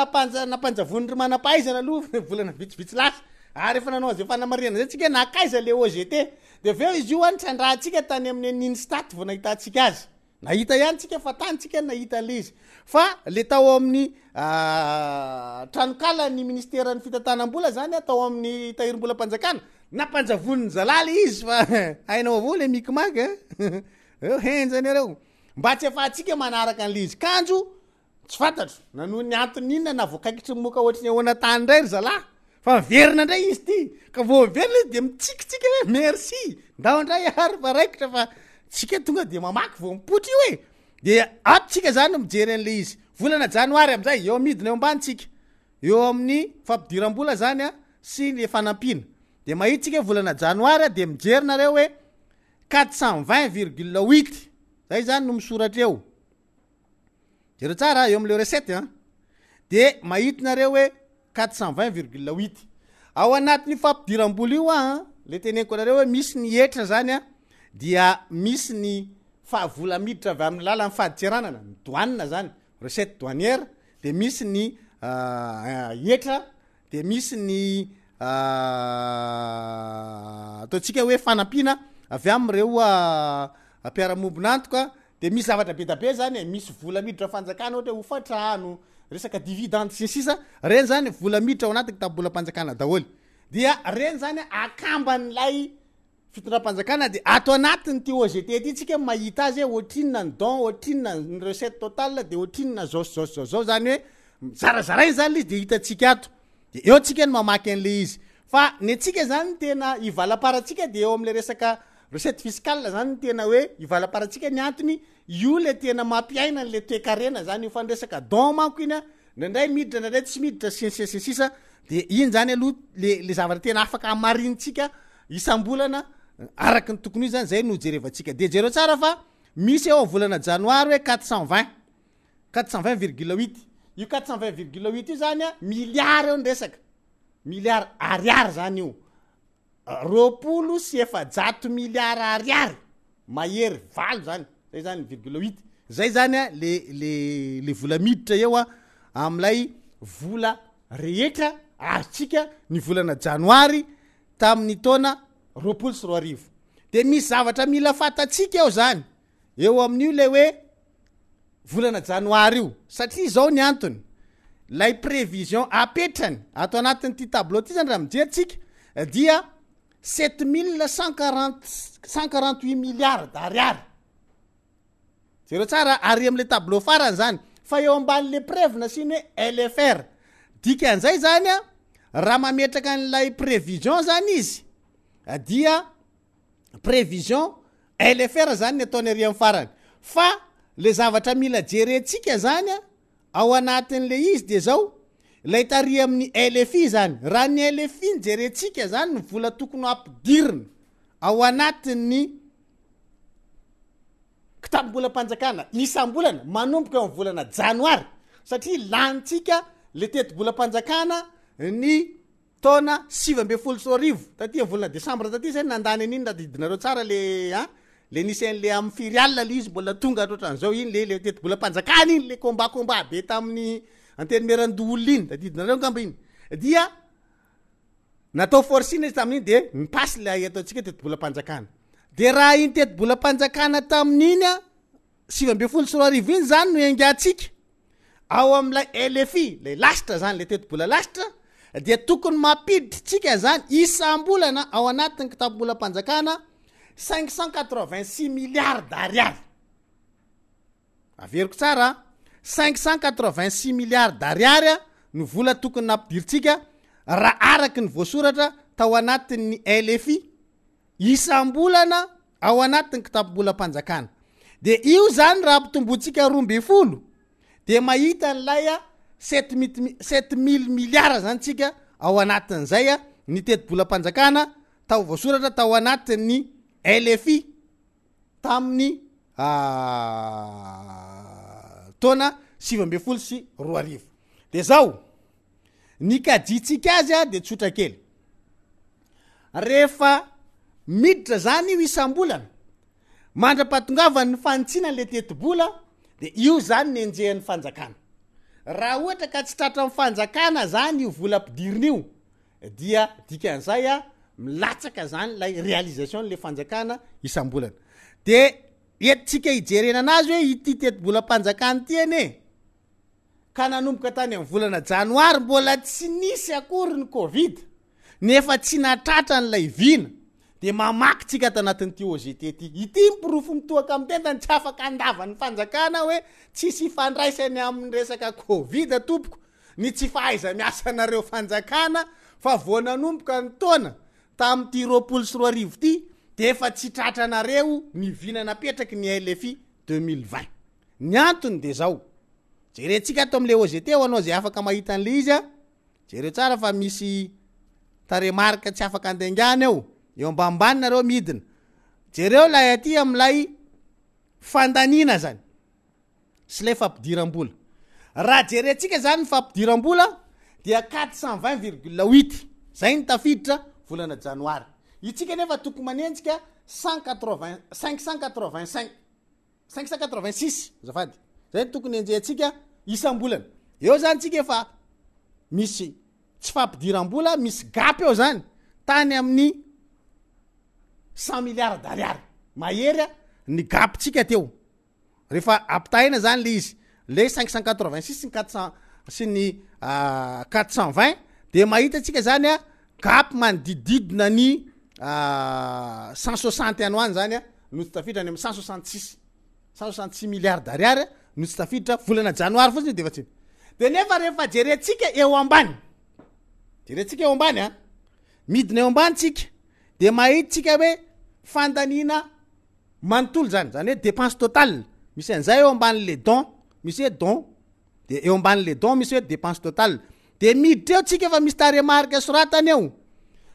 napanjavony ry manam-pahaizana aloha volana vitsivitsy lasa ary efa nanao azy fanamarihana zay tsika nakaiza le OGT de aveo izy io a nitrandrahantsika tany amin'ny ninstat vo nahitantsika azy nahita ihany tsika fa tanytsika nahita le izy fa le tao amin'ny tranokala ny ministera ny fitantanam-bola zany atao amin'ny tahirom-bola mpanjakana nampanjavony zalala izy fa hainao avao le mikimaky eo henjany areo mba tsy efatsika manaraka an'le izy kanjo tsy fantatro nanoho ny antony inona na voakaikitry moka ohatry ny ahoana tany ndray ry zalahy fa verina ndray izy ty ka vo verina izy de mitsikitsika hoe merci ndao ndray ary fa raikitra fa tsika tonga de mamaky vo mipotry io e de atsika zany mijery an'le izy volana janoary am'izay eo amidina eo ambanitsika eo amin'ny fampidiram-bola zany a sy le fanampiana de mahitsika hoe volana janoary de mijery nareo hoe 420,8 zay zany no misoratra eo jero tsara eo am'le recette de mahitinareo hoe 420,8 ao anatin'ny fampidiram-bola io a le teneko anareo hoe misy ny etra zany a dia misy ny vola miditra avy amin'ny lala ny fahaditsiranana ny douane zany recette douanière de misy ny etra de misy ny ataotsika hoe fanampiana avy am'ireo mpiaramombonantoka de misy zavatra be tabe zany misy vola miditra fanjakana ohatra ho fatrano resaka dividende sisa reny zany vola miditra ao anaty kitabolam-panjakana daholo dia reny zany akamban'lay fitondram-panjakana de ato anatiny ty OGT ty tsika mahita azy ohatrinona ny don ohatrinona ny recette totale de ohatrinona zao zany hoe zarazarainy zany izy de hitatsika ato de eo tsika ny mamaky an'le izy fa ny atsika zany tena ivalaparatsika de eo am'le resaka recette fiscale zany tena hoe ivalaparatsika ny antony io le tena mampiaina le toekarena zany io fa resaka don manko iny ndraindray miditra ndraindray tsy miditra sisa de iny zany aloha le zavatra tena afaka amarinitsika isam-bolana araky ny tokony io zany zay no jerevantsika de jereo tsara fa misy eo volana janoary hoe 420,8 io 420,8 io zany miliary eo ny resaka miliary ariary zany io 20 miliary ariary mahery valo zany zay zany 0,8 zay zany le vola miditra eo am'lay vola rehetra azitsika ny volana janoary tamin'ny taona 2024 de misy zavatra mila fatatsika eo zany eo amin'io le hoe volana janoary io satria zao ny antony lay prévision apetrany ato anatin'ny ty tableau ty zany raha mijeritsika dia 7148 milliards d'ariary zero tsara ary am'le tableau farany zany fa eo amban'le preuve na siny hoe LFR dika an'izay zany raha mametraka an'lay prévision zany izy dia prévision LFR zany ny ataony ary amin'ny farany fa le zavatra mila jerentsika zany ao anatin'le izy de zao lay tary amin'ny LFI zany raha ny LFI ny jerentsika zany ny vola tokony ampidirina ao anatin'ny kitabolam-panjakana isam-bolana manomboka eo amin'ny volana janoary satria lanitsika le teti-bolam-panjakana ny taona 2024 taty volana desambra taty zay nandany an'iny nadidinareo tsara le nisy an'le amin'ny firialina le izy mbola tonga atrotran'izao iny le teti-bolam-panjakana iny le combat be tamin'ny anteny merandoolona iny tadidinareo ngamba iny dia natao forcine izy tamin'iny de nipasy le ataotsika teti-bolam-panjakana de raha iny teti-bolam-panjakana tamin'iny 2024 iny zany no engatsika ao am'lay LFI le lasitra zany le teti-bola lasitra de tokony mampiditsika zany isam-bolana ao anatin'ny kitabolam-panjakana 586 milliards d'ariary averiko tsara 586 milliards d'ariary no vola tokony nampidiritsika raha araky ny voasoratra tao anatin'ny LFI isam-bolana ao anatin'ny kitabolam-panjakana de io zany raha ampitombotsika 12 de mahita n'lay 7000 milliards zany tsika ao anatin'izay ny teti-bolam-panjakana tao voasoratra tao anatin'ny LFI tamin'ny taona 2024 de zao ny kaditsika azy de tsotra kely rehefa miditra zany io isam-bolana mandra-patongavany ny fanitsina le teti-bola de io zany ny enjehan'ny fanjakana raha ohatra ka tsy tratra amin'ny fanjakana zany io vola ampidirina io dia dikan'izay milatsaka zany lay réalisation le fanjakana isam-bolana de etitsika hijerena anazy hoe ity teti-bolam-panjakana ty ane ka nanomboka tany amin'ny volana janoary mbola tsy nisy akory ny covid nefa tsy natratra n'lay vina de mamaky tsika ato anatin'ity OGT ty ity mipirofo mitoaka amin'ny tentany tsy afaka andavany fanjakana hoe tsisy ifandraisany amin'ny resaka covid tompoko ny tsy fahaiza miasanareo fanjakana fa voananomboka ny taona tamin'ity 2024 ty de efa tsy tratranareo ny vina napetraky ny LFI 2020 ny antony de zao jerentsika ato am'le OGT ho anao zay afaka mahita an'le izy jereo tsara fa misy taremarika tsy afaka andengana eo ambambany nareo midina jereo lay aty am'lay fandanina zany sy lay fampidiram-bola raha jerentsika zany fampidiram-bola dia 420,8 zay ny tafiditra volana janoary itsika nefa tokony manenjika 586 zafady zay tokony enjehantsika isam-bolana eo zany tsika efa misy tsy fampidiram-bola misy gapy eo zany tany amin'ny 100 milliards d'ariary mahery ny gapy tsika teo rehefa ampitahina zany le izy le 586 ny 400 sy ny 420 de mahita atsika zany a gap manodididina ny 160 ano any zany a no tsy tafiditra any amin'ny 166 milliards d'ariary no tsy tafiditra volana janoary fotsiny de efa de nefa rehefa jerentsika eo ambany a midina eo ambany tsika de mahita tsika hoe fandanina manontolo zany hoe dépense totale misy an'izay eo amban'le don misy hoe don de eo amban'le don misy hoe dépense totale de miditra eo tsika efa misy taremarika soratany eo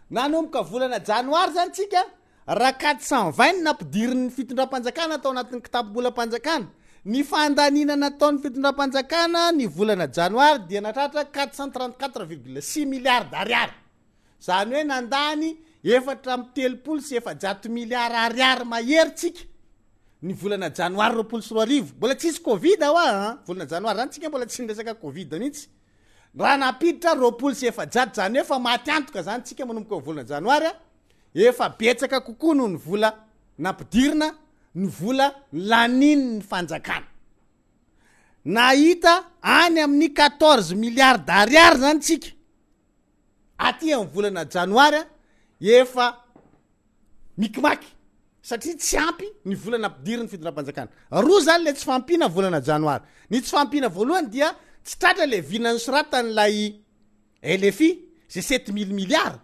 nanomboka volana janoary zany tsika raha 420 nampidirin'ny fitondram-panjakana atao anatin'ny kitapo-bolam-panjakana ny fandanina nataon'ny fitondram-panjakana ny volana janoary dia natratra 434,6 milliards d'ariary zany hoe nandany 430 sy 700 milliards ariary mahery tsika ny volana janoary 24 mbola tsisy covid ao volana janoary zany tsika mbola tsy niresaka covid mihitsy raha napiditra 20 sy 700 zany hoe fa maty antoka zany tsika manomboka volana janoary efa betsaka kokoa no ny vola nampidirina ny vola laniny ny fanjakana nahita any amin'ny 14 milliards d'ariary zany tsika aty amin'ny volana janoary efa mikimaky satria tsy ampy ny vola nampidiriny fitondram-panjakana roa zany le tsy fampina volana janoary ny tsy fampina voalohany dia tsy tratra le vinany soratan'lay LFI c'est 7000 milliards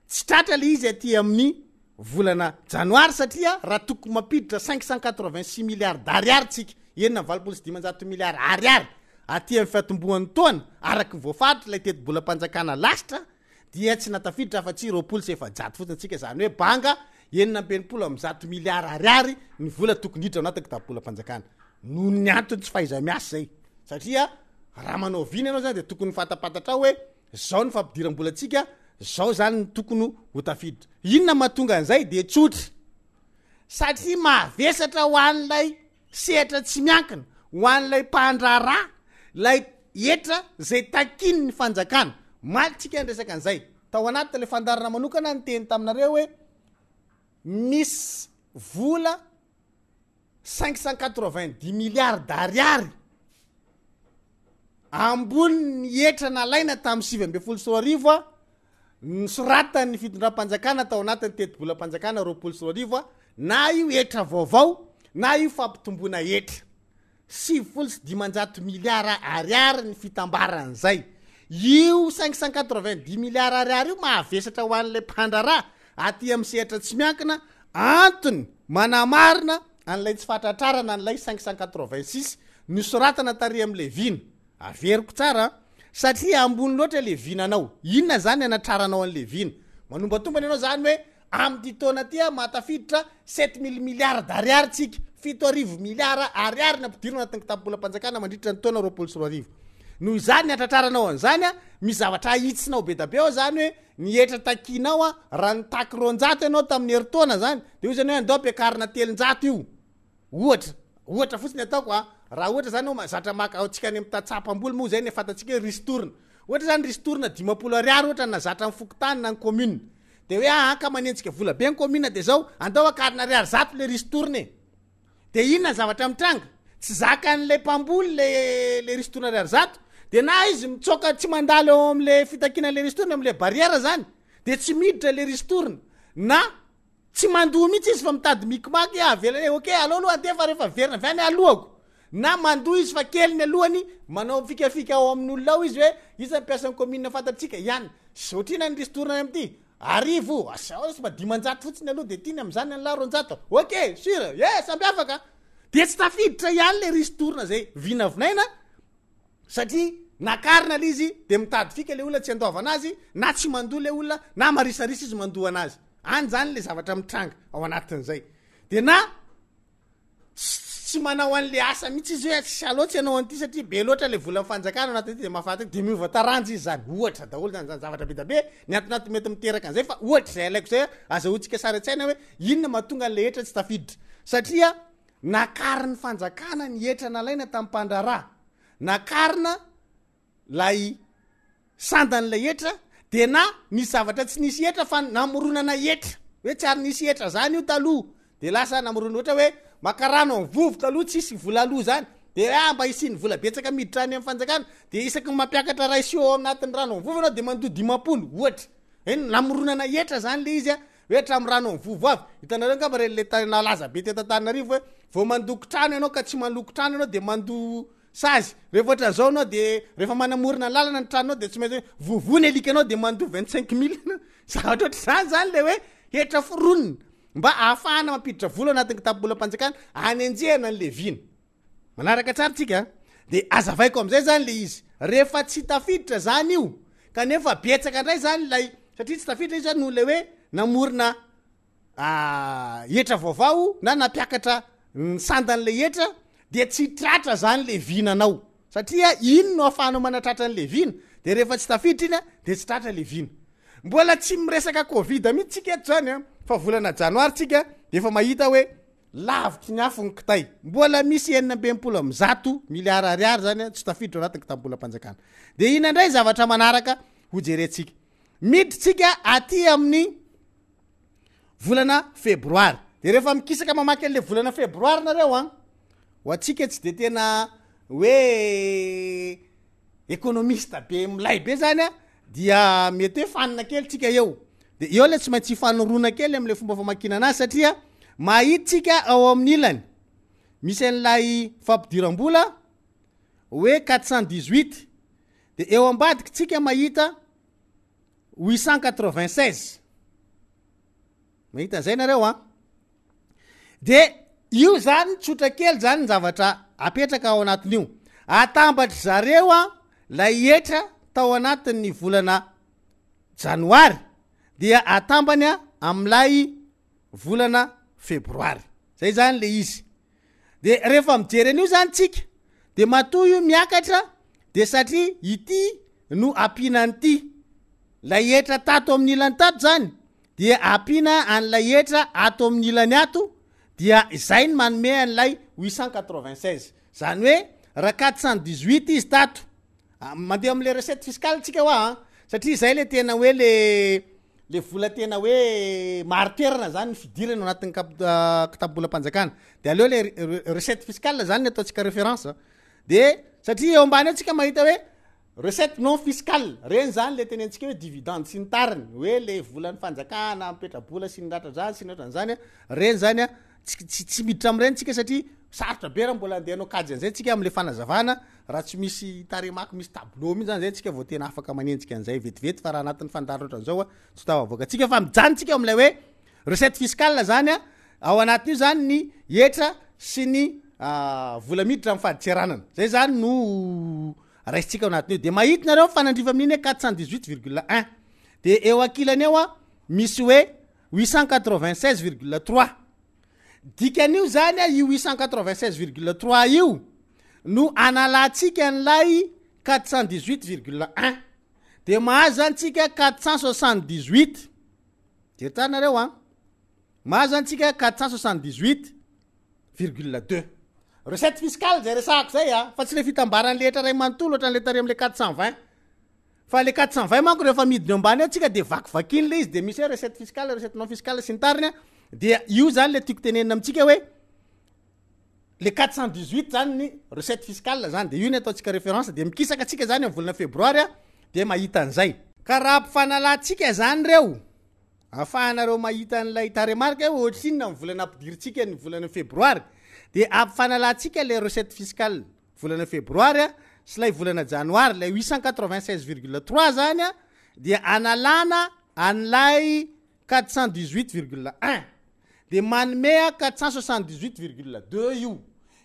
tsy tratra le izy aty amin'ny volana janoary satria raha tokony mampiditra 586 milliards d'ariary tsika enina 700 milliards ariary aty amin'ny fiatombohan'ny taona araky voafaritra lay teti-bolam-panjakana lasitra dia tsy natafiditra afa-tsy 20 sy 700 fotsiny tsika zany hoe banga enina 100 milliards ariary ny vola tokony hiditra anatin'ny kitapo-bolam-panjakana noho ny antony tsy fahaiza miasa zay satria raha manao vina ianao zany de tokony fatapatatra hoe zao ny fampidiram-bola tsika zao zany ny tokony ho tafiditra inona mahatonga an'izay de tsotra satria mahavesatra ho an'lay sehatra tsy miankina ho an'lay mpandrara lay etra zay takiny ny fanjakana maly tsika nyresaka an'izay tao anaty le fandarana manokana ny teny taminareo hoe misy vola 590 milliards d'ariary ambony ny etra nalaina tamin'ny 2024 nysoratany fitondram-panjakana tao anatin'ny teti-bolam-panjakana 2024 na io etra vaovao na io fampitomboana etra 700 milliards ariary ny fitambaran'izay io 590 milliards ariary io mahavesatra ho an'lay mpandrara aty amin'ny sehatra tsy miankina antony manamarina an'lay tsy fatratrarana an'lay 586 nysoratana tary amin'le vina averiko tsara satria ambony loatra le vinanao inona zany anatraranao an'le vina manombatomba anao zany hoe amin'ny taona tia matafiditra 7000 milliards d'ariary tsika 700 milliards ariary nampidirina anatin'ny kitapo-bolam-panjakana mandritra ny taona 2024 noho izany atratraranao an'izany misy zavatra ahitsinao be da be ao zany hoe nietra takinao raha nitaky 200 ianao tamin'ny heritaona zany de io zany hoe andao ampiakarina 300 io ohatra fotsiny ataoko raha ohatra zany zatra maka atsika any amin'ny tatsapam-boly moa zay ny fatatsika hoe ristourne ohatra zany ristourne 10 ariary ohatra na zatra amin'ny fokotany na ny commune de hoe ka manentsika vola be ny commune de zao andao akarina ariary zato le ristourne de inona zavatra mitranga tsy zaka an'le mpamboly le ristourne ariary zato de na izy mitsoka tsy mandalo eo am'le fitakina le ristourne am'le barrière zany de tsy miditra le ristourne na tsy mandoa mihitsy izy fa mitady mikimaky avela hoe ok alao aloha adefa rehefa verina vyany alohako na mandoa izy fa kely ny alohany manao fikafika ao amin'olona ao izy hoe izy mpiasan'ny commune fatatsika ihany sotrina ny ristourne any am'ty arivo asao sy mba 500 fotsiny aloha de tiany am'zany an'la 200 ok sure samby afaka de tsy tafiditra ihany le ristourne zay vinavinaina satria nakarina le izy de mitady fika le olona tsy andoavana azy na tsy mandoa le olona na marisarisa izy mandoa anazy any zany le zavatra mitranga ao anatin'izay de na tsy manao an'le asa mihitsy izy hoe tsy aloatsy ianao an'ity satria be loatra le vola fanjakana anatin'ity de mahafaty de miova taranjy izy zany ohatra daholo zany zavatra be da be ny antinaty mety miteraka an'izay fa ohatra zay alaiko zay azahoantsika sara tsaina hoe inona mahatonga an'le etra tsy tafiditra satria nakariny fanjakana ny etra nalaina tamin'ny mpandrara nakarina lay sandan'lay etra de na nisy zavatra tsy nisy etra fa namoronana etra hoe tsy ary nisy etra zany io taloha de lasa namorona ohatra hoe makarano amin'ny vovo taloha tsisy vola aloha zany de mba isiny vola betsaka miditra any amin'ny fanjakana de isaky mampiakatra raisio ao anatin'ny rano amin'ny vovo anao de mandoa 50 ohatra namoronana etra zany le izy a oetra amin'ny rano amin'ny vovo avy hitanareo ngamba le nalaza be tetantanarivo hoe vao mandoko trano ianao ka tsy maloko trano ianao de mando sazy rehefa ohatra zao anao de rehefa manamorona lalana ny tranonao de tsy maintsy hoe vovony alika anao de mando 25 000 zavatra ohatr' zany le hoe hetra foronina mba ahafahana mampiditra vola anatin'ny kitapobolam-panjakana anenjehana an'le vina manaraka tsara tsika de azavaiko am'izay zany le izy rehefa tsy tafiditra zany io kanefa betsaka ndray zany lay satria tsy tafiditra izy zany no le hoe namorona etra vaovao na nampiakatra sandan'le etra de tsy tratra zany le vinanao satria ino no ahafahanao manatratra an'le vina de rehefa tsy tafiditra iny de tsy tratra le vina mbola tsy miresaka covid mihitsy tsika eto zany fa volana janoary tsika de efa mahita hoe lavitry ny afo ny kitay mbola misy 920 miliara ariary zany tsy tafiditra anatin'ny kitapobolam-panjakana de ina ndray zavatra manaraka ho jerentsika miditra tsika aty amin'ny volana febroary de rehefa mikisaka mamaky an'le volana febroary nareo ho atsika tsy de tena hoe ekonomista be milay be zany dia mety hoe fanina kely tsika eo de eo le tsy maintsy fanorona kely am'le fomba famakina anazy satria mahitsika ao amin'ny ilany misy an'lay fampidiram-bola hoe 418 de eo ambadiky tsika mahita 896 mahita an'izay nareo de io zany tsotra kely zany ny zavatra apetraka ao anatin'io atambatra zareo lay etra tao anatin'ny volana janoary dia atambany am'lay volana febroary zay zany le izy de rehefa mijery an'io zany tsika de matoa io miakatra de satria ity no ampinan'ity lay etra tato amin'ny ilany tato zany dia ampina an'lay etra ato amin'ny ilany ato dia izay ny manome an'lay 896 zany hoe raha 418 izy tato mandeha am'le recette fiscale tsika hoa satria zay le tena hoe le vola tena hoe mariterina zany fidirana anatin'ny kitapobolam-panjakana de aleo le recette fiscale zany ny ataotsika référence de satria eo ambany atsika mahita hoe recette non fiscale reny zany le tenentsika hoe dividende sy ny tariny hoe le volan'ny fanjakana mipetra-bola sy ny ratra zany sy ny ohatran'zany reny zany tsy miditra am'ireny tsika satria sarotra be raha mbola andehanao kajy an'izay tsika am'le fanazavana raha tsy misy taremaky misy tableau mihitsy zany zay tsika vao tena afaka manenjika an'izay vetivety fa raha anatin'ny fandaro ohatran'izao tsy tavavoaka tsika fa mijanontsika am'lay hoe recette fiscale zany ao anatin'io zany ny etra sy ny vola miditra amin'ny faditseranana zay zany no raisitsika ao anatin'io de mahita nareo fanandriva amin'iny hoe 418,1 de eo ankilany eo misy hoe 896,3 dikan'io zany io 896,3 io no analantsika n'lay 418,1 de mahazo zany tsika 478 jeritranareo mahazo zany tsika 478,2 recette fiscale zay resako zay fa tsy le fitambaran'ny letra ray manontolo ohatran'ny le tare am'le 420 fa le 420 manko rehefa midiny ambany atsika de vakivakiny le izy de misy hoe recette fiscale recette non fiscale sy ny tariny de io zany le tiako tenenina amitsika hoe le 418 zany ny recette fiscale zany de io ny ataotsika référence de mikisaka atsika zany amin'ny volana febroary de mahita an'izay ka raha mpifanalatsika zany reo ahafahanareo mahita an'lay taremarika ohatrinona amin'ny volana ampidiritsika ny volana febroary de ampifanalantsika le recette fiscale volana febroary sy lay volana janoary lay 896,3 zany dia analana an'lay 418,1 de manome 478,2 io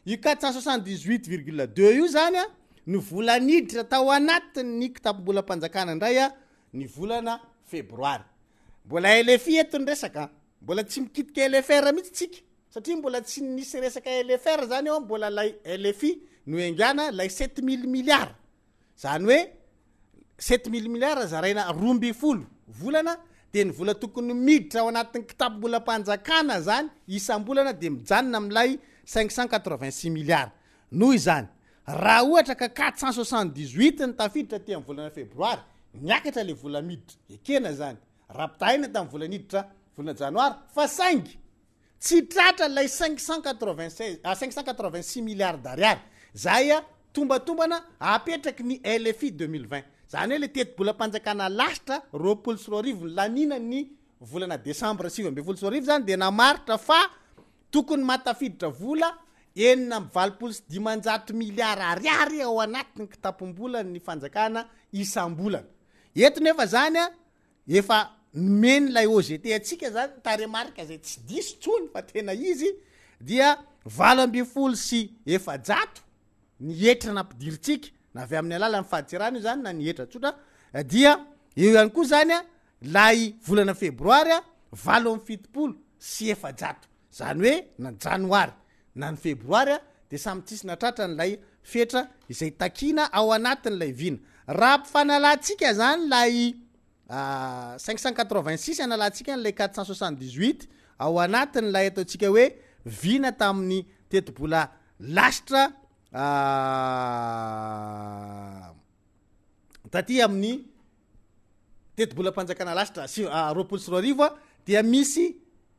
478,2 io zany ny volaniditra tao anatin'ny kitapobolam-panjakana indray ny volana febroary mbola LFI eto ny resaka mbola tsy mikitika LFR mihitsy tsika satria mbola tsy nisy resaka LFR zany eo mbola lay LFI no engana lay 7000 milliards zany hoe 7000 milliards zaraina 12 volana de ny vola tokony miditra ao anatin'ny kitapobolam-panjakana zany isam-bolana de mijanona am'lay 586 milliards noho izany raha ohatra ka 478 ny tafiditra ty amin'ny volana febroary niakatra le vola miditra ekena zany rapitaina tamin'ny volaniditra volana janoary fa saingy tsy tratra lay 586 milliards d'ariary zay tombatombana apetraky ny LFI 2020 zany hoe le teti-bolam-panjakana lasitra roapolo sy roarivo lanina ny volana desambra 2020 zany de namaritra fa tokony matafiditra vola 9,9 miliara ariary ao anatiny kitapom-bola ny fanjakana isam-bolana eto nefa zany efa meny lay OGT atsika zany taremarika zay tsy diso tsony fa tena izy dia 20 sy efajato ny etra nampidiritsika na avy amin'ny alala ny fahaditsirana io zany na ny etra tsotra dia eo ihany koa zany lay volana febroary 7 sy efajato zany hoe na janoary na ny febroary de samy tsisy natratra nylay fetra izay takina ao anatin'lay vina raha mpifanalatsika zany lay 586 analatsika nlay 478 ao anatin' lay ataotsika hoe vina tamin'ny tetibola lasitra taty amin'ny tetibolam-panjakana lasitra roapolo sy roarivo dia misy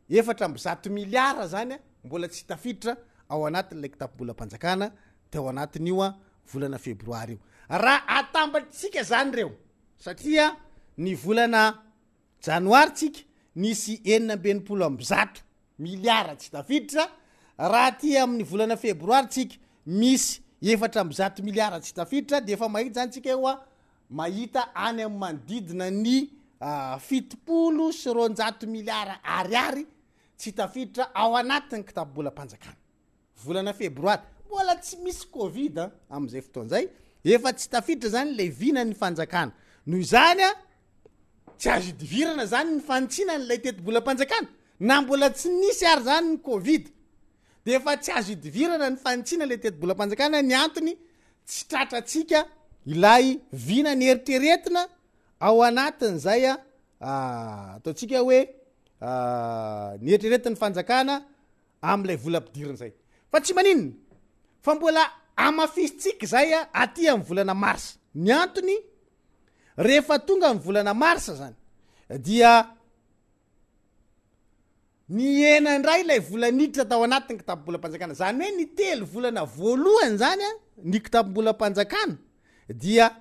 4 miliara zany mbola tsy tafiditra ao anatin'lay kitapobolam-panjakana teo ao anatin'io volana febroary io raha atambatsika zany reo satria ny volana janoary tsika nisy 4 miliara tsy tafiditra raha ty amin'ny volana febroary tsika misy 4 miliara tsy tafiditra de efa mahita zany tsika eo mahita any amin'ny manodidina ny 70 miliara ariary tsy tafiditra ao anatin'ny kitapobolam-panjakana volana febroary mbola tsy misy covid am'izay fotoanzay efa tsy tafiditra zany le vina ny fanjakana noho zany tsy azo idivirana zany ny fantsina nylay tetibolam-panjakana na mbola tsy nisy ary zany ny covid de efa tsy azo idivirana ny fantsina le tetibolam-panjakana ny antony tsy tratratsika ilay vina ny eritreretina ao anatin' zay ataotsika hoe ny eritreretin'ny fanjakana am'lay volam-pidirana zay fa tsy maninona fa mbola amafisitsika zay aty amin'ny volana marsa ny antony rehefa tonga amin'ny volana marsa zany dia ny enandray lay volaniditra tao anatin'ny kitapobolam-panjakana zany hoe ny telo volana voalohany zany ny kitapobolam-panjakana dia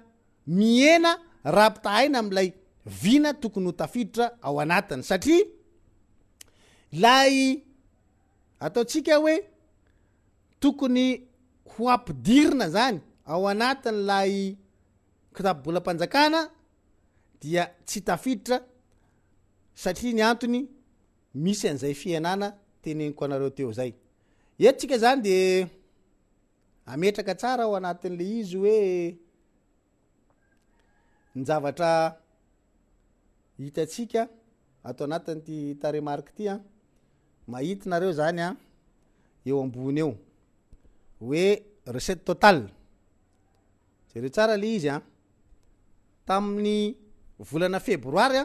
miena rapitahaina am'lay vina tokony ho tafiditra ao anatiny satria lay ataotsika hoe tokony ho ampidirina zany ao anatin' lay kitapobolam-panjakana dia tsy tafiditra satria ny antony misy an'izay fianana teneniko anareo teo zay etsika zany de ametraka tsara ao anatin'le izy hoe ny zavatra hitatsika atao anatin'ty taremarky ty mahitinareo zany eo ambony eo hoe recette totale jereo tsara le izy tamin'ny volana febroary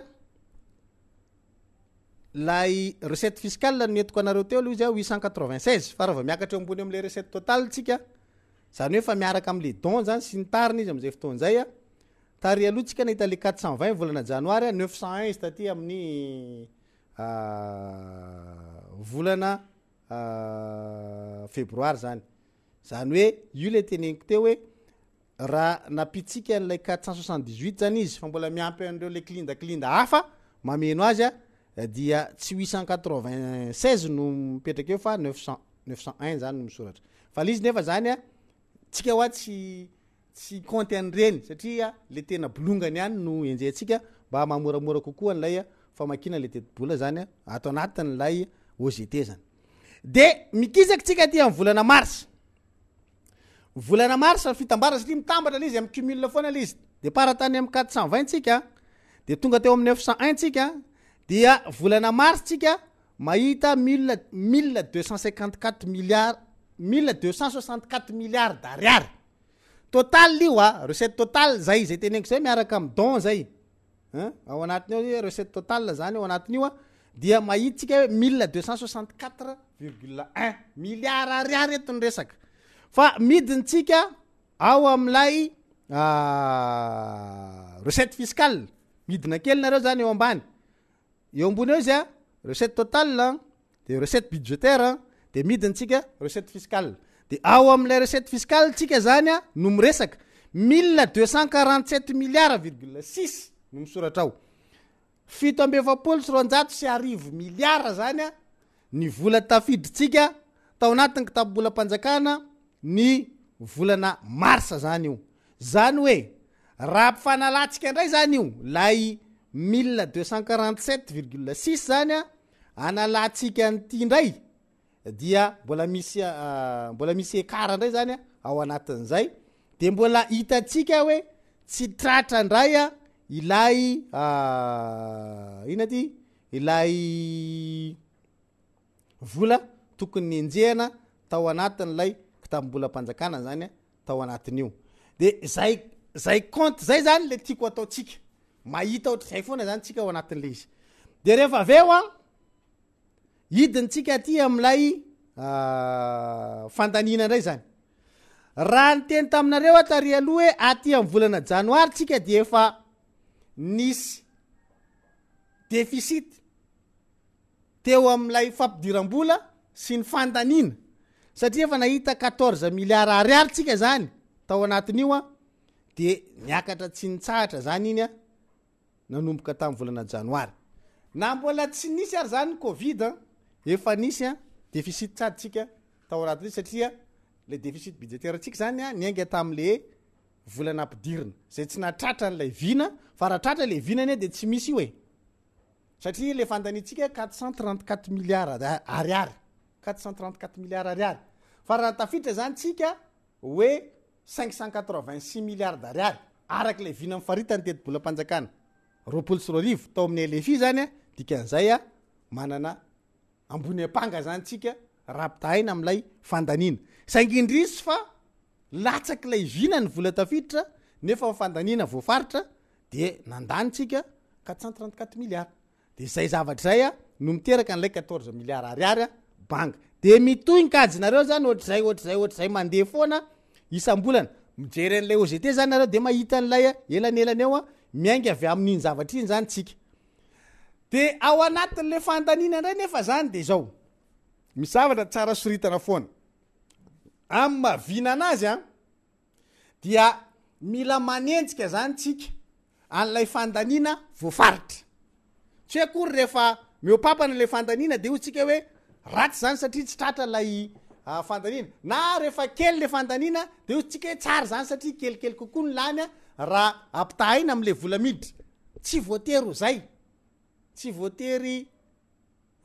lay recette fiscale noentiko anareo teo aloha izy 896 fa raha vao miakatra eo ambony am'le recette totale tsika zany hoe fa miaraka am'le don zany sy ny tariny izy am'izay fotoan'zay tary aloha tsika nahita le 420 volana janoary 901 izy taty amin'ny volana febroary zany zany hoe io le teneniko teo hoe raha napitsika n'lay 478 zany izy fa mbola miampy an'reo le kilindakilinda hafa mameno azy dia tsy 896 no mipetraka eo fa 901 zany no misoratra fa lizy nefa zany tsika hoa tsy compte an'reny satria le tena bolongany any no enjentsika mba mamoramora kokoa n'lay famakina le tetibola zany atao anatin'lay OGT zany de mikizaky tsika ty amin'ny volana mars fitambara satria mitambatra lizy amin'ny cumule foana lizy de paratany amin'ny 420 tsika de tonga teo amin'ny 901 tsika dia volana mars tsika mahita 1264 milliards d'ariary total io recette totale zay teneniko zay miaraka amin'ny don zay ao anatiny ao recette totale zany ao anatin'io dia mahitsika hoe 1264,1 milliards ariary eto ny resaka fa midintsika ao am'lay recette fiscale midina kely nareo zany eo ambany eo ambony eo izy recette totale de recette budgétaire de midintsika recette fiscale de ao am'lay recette fiscale tsika zany a no miresaka 1247 milliards,6 no misoratra ao 7,7 milliards zany a ny vola tafiditsika tao anatin'ny kitabobolam-panjakana ny volana marsa zany io zany hoe raha ampifanalatsika indray zany io lay 1247,6 zany a analatsika an'ity indray dia mbola misy ekara indray zany a ao anatin'izay de mbola hitatsika hoe tsy tratra indray a ilay ina ty ilay vola tokony enjehana tao anatin'lay kitabombolam-panjakana zany a tao anatin'io de zay compte zay zany le tiako ataotsika mahita ohatr'izay foana zany tsika ao anatin'le izy de rehefa aveo a hidintsika aty am'lay fandanina indray zany raha ny teny taminareo atary aloha hoe aty amin'ny volana janoary tsika de efa nisy déficit teo am'lay fampidiram-bola sy ny fandanina satria efa nahita 14 milliards ariary tsika zany tao anatin'io a de niakatra tsy nitsahatra zany iny a nanomboka tamin'ny volana janoary na mbola tsy nisy ary zany covid efa nisy a déficit tsady tsika tao anatin'io satria le déficit budgétaire tsika zany a niainga tam'le volana ampidirina zay tsy natratra n'lay vina fa raha tratra le vinany de tsy misy io e satria le fandanitsika 434 milliards ariary 434 milliards ariary fa raha tafitra zany tsika hoe 586 milliards d'ariary araky le vina mifaritany teti-bolam-panjakana roapolo sy roarivo tao amin'ny LFI zany a dikan'izay a manana ambony apanga zany tsika rapitahaina am'lay fandanina saingindrisy fa latsaky lay vina ny vola tafiditra nefa fandanina voafaritra de nandany tsika 434 milliards de zay zavatra zay a no miteraka an'lay 14 milliards ariary a banga de mitohinkajinareo zany ohatr'zay mandeha foana isam-bolana mijery an'lay OGT zany nareo de mahita an'lay elanelany eo a miainga avy amin'iny zavatra iny zany tsika de ao anatin'le fandanina indray nefa zany de zao misy zavatra tsara soritana foana amin'ny mavina anazy a dia mila manenjika zany tsika an'lay fandanina voafaritra tsy hoe akory rehefa miopapana le fandanina de io tsika hoe ratsy zany satria tsy tratra lay fandanina na rehefa kely le fandanina de io tsika hoe tsara zany satria kelikely kokoa ny lany a raha ampitahaina am'le vola miditra tsy voatery zay tsy voatery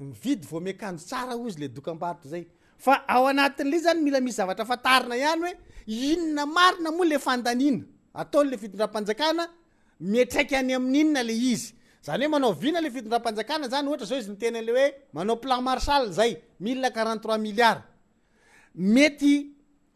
mividy vo miakanjo tsara ozy le dokam-barotra zay fa ao anatin'le zany mila misy zavatra fatarina ihany hoe inona marina moa le fandanina ataon'le fitondram-panjakana mietraiky any amin'inona le izy zany hoe manao vina le fitondram-panjakana zany ohatra zao izy miteny an'le hoe manao plan marshal zay 1043 milliards mety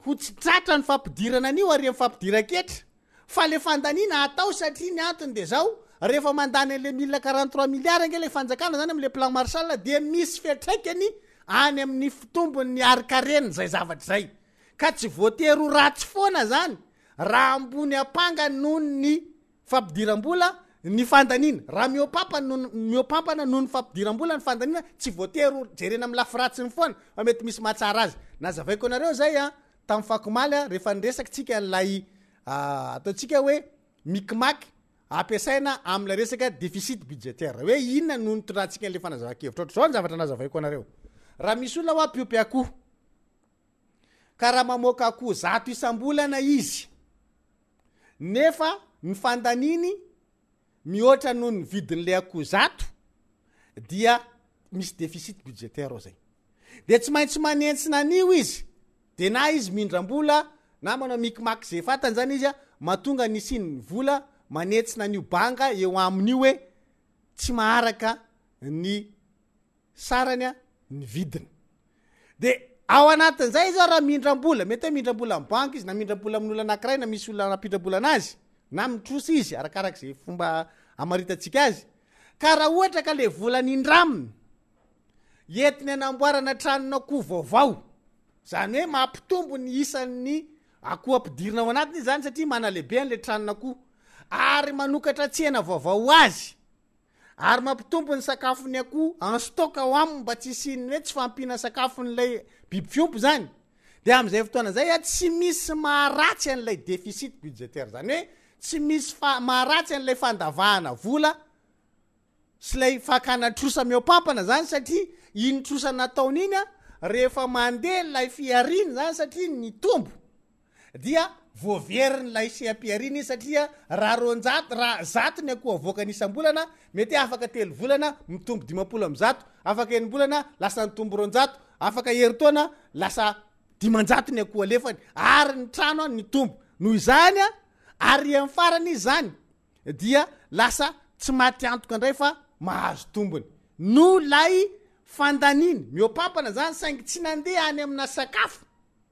ho tsy tratra ny fampidirana an'io ary fampidiran-ketra fa le fandanina atao satria ny antony de zao rehefa mandany an'le 1043 milliards ange le fanjakana zany am'le plan marshal de misy fiatraikany any amin'ny fitombony arkarena zay zavatra zay ka tsy voatery ho ratsy foana zany raha ambony apanga noho ny fampidiram-bola ny fandanina raha miopampana noho ny fampidiram-bola ny fandanina tsy voatery ho jerena amin'ny lafiratsiny foana fa mety misy mahatsara azy nazavaiko anareo zay a tamin'ny fakomaly a rehefa niresaky tsika n'lay ataotsika hoe mikimaky ampiasaina am'la resaka déficit budgétaire hoe inona no nitondrantsika an'le fanazava-kevitra ohatr' zao ny zavatra nazavaiko anareo raha misy olona hoa piopy akoho ka raha mamoaka akoho 100 isam-bolana izy nefa ny fandaniny mihoatra noho ny vidin'le akoho 100 dia misy déficit budgétaire ao zay de tsy maintsy manentsina an'io izy de na izy mindram-bola na manao mikimaky zay fatany zany izy a mahatonga nisiny vola manentsina an'io banga eo amin'io hoe tsy maharaka ny sarany a ny vidiny de ao anatin'izay zao raha mindram-bola mety hoe mindram-bola amin'ny banky izy na mindram-bola amin'olo anankiray na misy olona napindram-bola anazy na mitrosy izy arakarak' zay fomba amaritatsika azy ka raha ohatra ka le vola nindraminy entiny anamboarana tranona akoho vaovao zany hoe mampitombo ny isan'ny akoho ampidirina ao anatiny zany satria mana lehibe an'le tranona akoho ary manokatra tsena vaovao azy ary mampitombo ny sakafony akoho en stock ao aminy mba tsy isiny hoe tsy fampina sakafon'lay biby fiompo zany de am'izay fotoana zay tsy misy maharatsy an'lay déficit budgétaire zany hoe tsy misy maharatsy an'lay fandavahana vola sy lay fakana trosa miopampana zany satria iny trosa nataony iny rehefa mandeha lay fiariny zany satria ny tombo dia voaveriny lay seampiariny satria raha zatony akoho avoakany isam-bolana mety afaka 3 volana mitombo 50 am'zato afaka enimbolana lasa nitombo 200 afaka heritaona lasa 500 ny akoho alefany ary ny trano ny tombo noho izany ary amin'ny farany izy zany dia lasa tsy maty antoka indray fa mahazo tombony no lay fandaniny miopampana zany saingy tsy nandeha any amina sakafo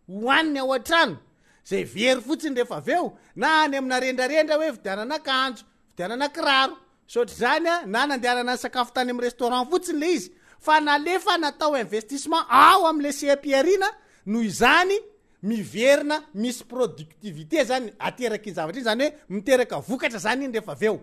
hoaniny ao an-trano zay very fotsiny rehefa aveo na any amina rendrarendra hoe vidianana kanjo vidianana kiraro sotry zany na nandehanana ny sakafo tany amin'ny restaurant fotsiny le izy fa nalefa natao investissement ao am'le seampiarina noho izany miverina misy productivité zany ateraky zavatra iny zany hoe miteraka vokatra zany iny rehefa aveo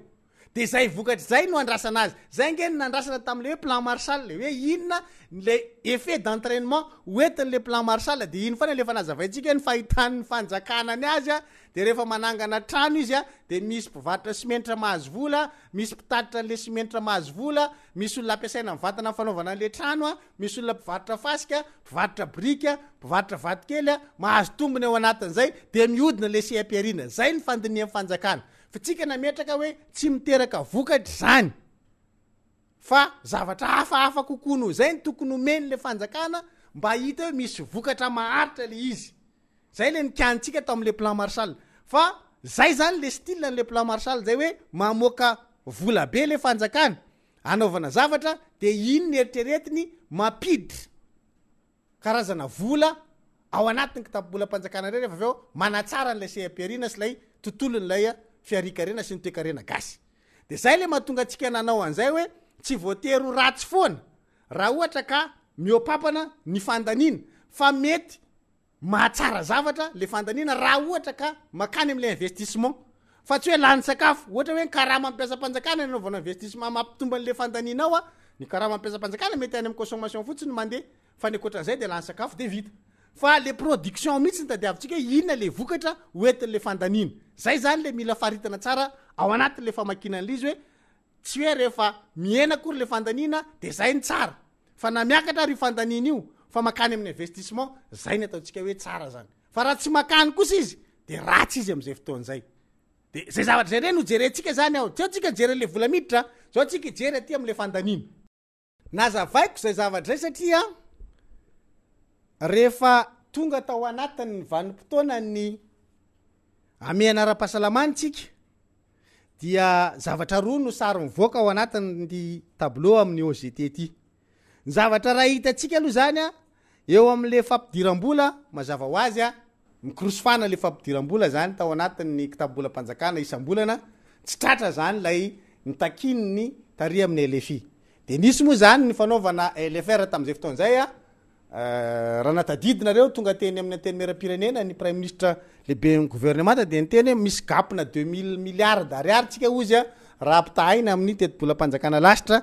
de zay vokatra zay no andrasana azy zay ngeny nandrasana tam'le hoe plan Marshall le hoe inona le effet d'entraînement oentin'le plan Marshall de iny fana lefa nazavaintsika hoe ny fahitan'ny fanjakanany azy de rehefa manangana trano izy de misy mpivarotra simenitra mahazo vola misy mpitatitra le simenitra mahazo vola misy olona ampiasaina amin'ny vatana fanaovana an'le trano misy olona mpivarotra fasika mpivarotra brika mpivarotra vatikely mahazo tombony ao anatin'izay de mihodina le seampiarina zay ny fandinian'ny fanjakana fitsika nametraka hoe tsy miteraka vokatra zany fa zavatra hafahafa kokoa noho zay ny tokony omeny le fanjakana mba hita hoe misy vokatra maharitra le izy zay le nikantsika tao am'le plan Marshall fa zay zany le style n'le plan Marshall zay hoe mamoaka vola be le fanjakana anaovana zavatra de iny ny eritreretiny mapiditra karazana vola ao anatin'ny kitapobolam-panjakana rey rehefa aveo manatsara n'lay seampiarina sy lay tontolon'lay fiarikarena sy ny toekarena gasy de zay le mahatonga atsika nanao an'izay hoe tsy voatery ratsy foana raha ohatra ka miopampana ny fandanina fa mety mahatsara zavatra le fandanina raha ohatra ka makany am'le investissement fa tsy hoe lany sakafo ohatra hoe ny karama ampiasa-panjakana nanaovana investissement mampitomba an'le fandanina ao ny karama ampiasa-panjakana mety any amin'ny consommation fotsiny mandeha fa ny akoatran'izay de lany sakafo de vita fa le production mihitsy ny tadiavintsika inona le vokatra oentin'le fandanina zay zany le mila faritana tsara ao anatin'le famakinan'le izy hoe tsy hoe rehefa miena akory le fandanina de zay ny tsara fa na miakatra ry fandanina io fa makany amin'ny investissement zay ny ataontsika hoe tsara zany fa raha tsy makany kosa izy de ratsy izy am'izay fotoan'izay de zay zavatra zay reny ho jerentsika zany ao tsy atsika jeren'le vola miditra zao tsika jery aty am'le fandanina nazavaiko zay zavatra zay satria rehefa tonga tao anatin'ny vanim-potoana ny amiana ara-pahasalamantsika dia zavatra roa no sary mivoaka ao anatin'ny tableau amin'ny OGT ty ny zavatra raha hitatsika aloha zany eo am'le fampidiram-bola mazava ho azy mikrosofana le fampidiram-bola zany tao anatin'ny kitapobolam-panjakana isam-bolana tsy tratra zany lay nitakininy taria amin'ny LFI de nisy moa zany ny fanaovana LFR tam'izay fotoan'izay raha natadidinareo tonga teny amin'ny anteny mera-pirenena ny prime ministre lehibe ny gouvernement de niteny hoe misy gapina 2000 milliards d'ariary tsika ozy raha ampitahaina amin'ny tetibolam-panjakana lasitra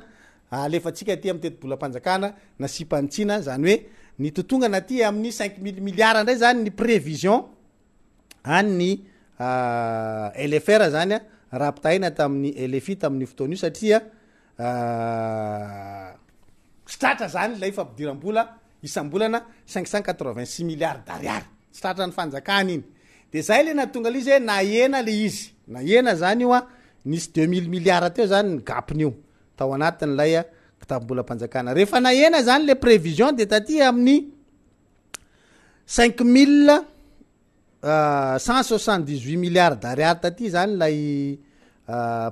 alefatsika aty amin'ny tetibolam-panjakana na sipantsina zany hoe ny totongana ty amin'ny 5000 milliards ndray zany ny prévision any LFR zany raha ampitahaina tamin'ny LFI tamin'ny fotoana io satria tsy tratra zany lay fampidiram-bola isam-bolana 586 milliards d'ariary tsy tratra ny fanjakana iny de zay le natonga le izy hoe naena le izy naena zany io nisy 2000 milliards teo zany ny gapiny io tao anatin' lay kitapobolam-panjakana rehefa naena zany le prévision de taty amin'ny 5178 milliards d'ariary taty zany lay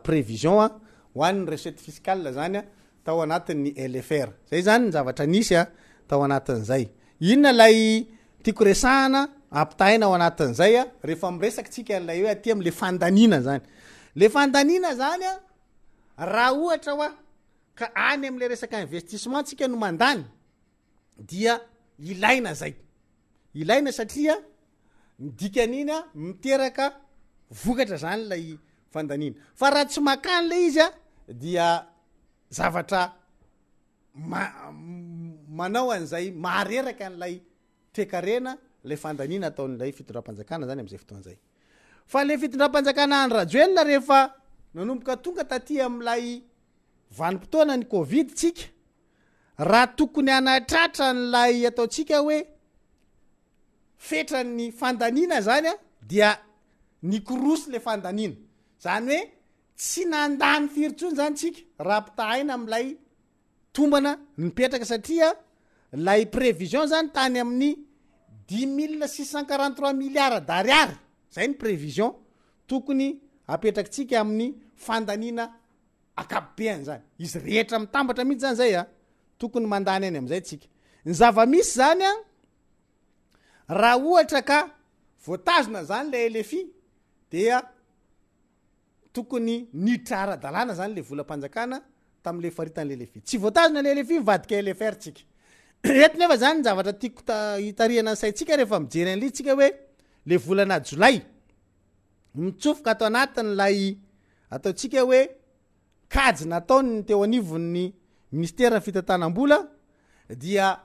prévision ho an'ny recette fiscale zany tao anatin'ny LFR zay zany ny zavatra nisy tao anatin'izay inona lay tiako resahana ampitahaina ao anatin'izay rehefa miresaky tsika lay hoe aty am'le fandanina zany le fandanina zany raha ohatra hoa ka any am'le resaka investissement tsika no mandany dia ilaina zay ilaina satria midikan'iny miteraka vokatra zany lay fandanina fa raha tsy makany le izy dia zavatra manao an'izay mahareraka an'lay toekarena le fandaniana ataon'lay fitondram-panjakana zany am'izay fotoan'zay fa le fitondram-panjakana any Rajoelina rehefa nanomboka tonga taty am'lay vanim-potoana ny covid tsika raha tokony anatratra n'lay ataotsika hoe fetrany fandaniana zany a dia ny korosy le fandaniana zany hoe tsy nandany firy-tsony zany tsika raha mpitahaina am'lay tombana nipetraka satria lay prévision zany tany amin'ny 10,643 milliards d'ariary zay ny prévision tokony apetrakatsika amin'ny fandaniana akapobeany zany izy rehetra mitambatra mihitsy zany zay a tokony mandany any am'izay tsika ny zava-misy zany a raha ohatra ka voatazona zany le LFI dia tokony niditra ara-dalàna zany le volam-panjakana tam'le faritan'le LFI tsy voatazona le LFI mivadika LFR tsika eto nefa zany zavatra tiako hitariana saitsika rehefa mijery an'le tsika hoe le volana Jolay mitsofoka atao anatin'lay ataotsika hoe kajy nataony teo anivon'ny ministera fitantanam-bola dia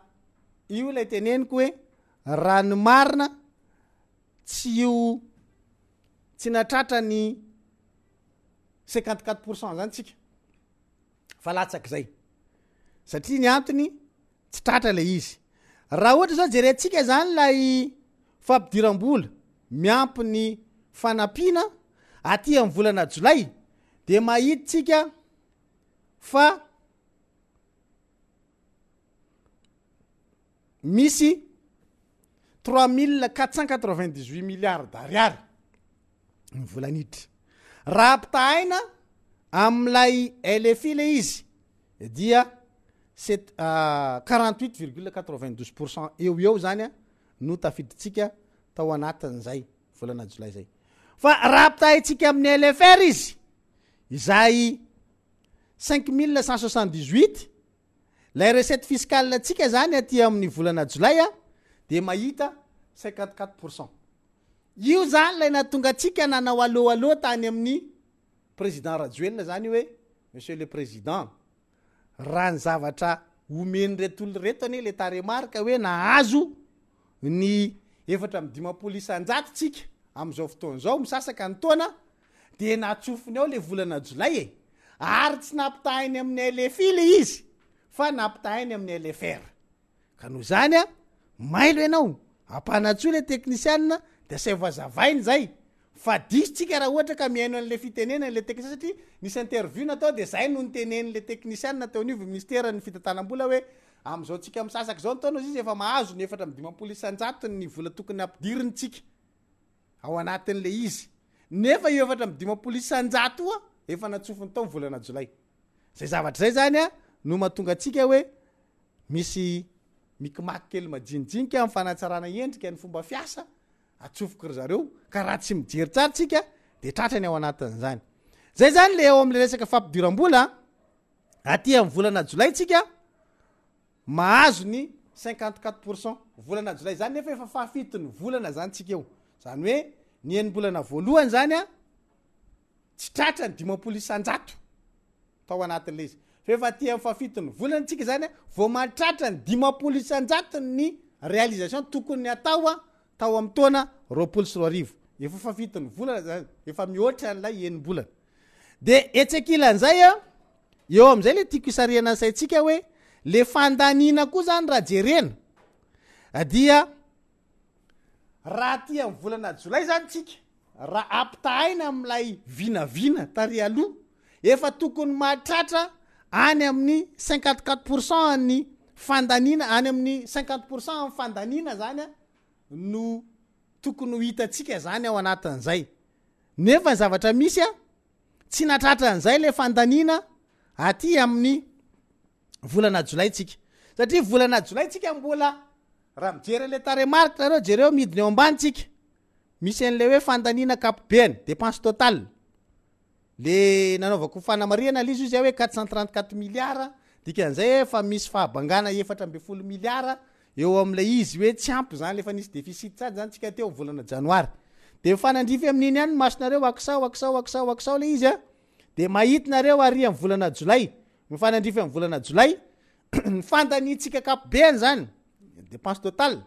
io lay teneniko hoe raha ny marina tsy natratra ny 54% zany tsika fa latsaky zay satria ny antony tsy tratra le izy raha ohatra zao jerentsika zany lay fampidiram-bola miampy ny fanampiana aty amin'ny volana Jolay de mahititsika fa misy 3498 milliards d'ariary ny volaniditra raha mpitahaina am'lay LFI le izy dia 48,92% eo zany a no tafiditsika tao anatin'izay volana Jolay zay fa raha mpitahaitsika amin'ny LFR izy izay 5178 lay recette fiscale tsika zany aty amin'ny volana Jolay a de mahita 54%. Io zany lay natonga atsika nanao aloha tany amin'ny président Rajoelina zany hoe monsieur le président raha ny zavatra omeny retolo reto ane le taremarika hoe nahazo ny 4,9 tsika am'izao fotoana zao misasaka ny taona de natsofony ao le volana Jolay e ary tsy nampitahiny amin'ny LFI le izy fa nampitahiny amin'ny LFR ka noho zany a mailo ianao ampanatsoa le teknisianina de sevazavainy zay fa disotsika raha ohatra ka miaino an'le fitenenana le teknisian satria nisy interview natao de zay no nitenen'le teknisianina teo anivo ministera ny fitantanam-bola hoe am'izao tsika misasaka zao ntaona izy efa mahazo ny 4,9 ny vola tokony ampidiriny tsika ao anatin'le izy nefa io 4,9 oa efa natsofony tao volana Jolay zay zavatra zay zany a no mahatonga atsika hoe misy mikimaky kely majinijinika amin'ny fanatsarana endrika ny fomba fiasa atsofoky ry zareo ka raha tsy mijery tsara tsika de tratrany ao anatin'izany zay zany le eo am'le resaka fampidiram-bola aty amin'ny volana Jolay tsika mahazo ny 54% volana Jolay zany nefa efa fahafitony volana zany tsika eo zany hoe ny enim-bolana voalohany zany a tsy tratra ny 50% tao anatin'le izy fa efa aty amin'ny fahafitony volana tsika zany a vao mahatratra ny 50% ny réalisation tokony atao tao amin'ny taona 2020 efa fahafitony volana zany efa mihoatra n'lay enim-bolana de etsekilan'izay a eo am'izay le tiako isariana ny saitsika hoe le fandaniana koa zany raha jerena dia raha ty amin'ny volana Jolay zany tsika raha ampitahaina am'lay vinavina tary aloha efa tokony mahatratra any amin'ny 54% ny fandaniana any amin'ny 50% amin'ny fandaniana zany a no tokony ho hitatsika zany ao anatin'izay nefa ny zavatra misy a tsy natratra an'izay le fandaniana aty amin'ny volana Jolay tsika satria volana Jolay tsika mbola raha mijery le taremarika nareo jereo midiny eo ambany tsika misy an'le hoe fandaniana kapobeny dépense totale le nanaovako fanamariana lizy izy hoe 434 milliards dikan'izay efa misy fahabangana 440 milliards eo am'le izy hoe tsy ampy zany lefa nisy déficit sady zany tsika teo volana Janoary de fanandrify amin'iny ihany masonareo aksao le izy a de mahitinareo ary amin'ny volana Jolay mifanandrify amin'ny volana jolay ny fandanitsika kapobeany zany dépense totale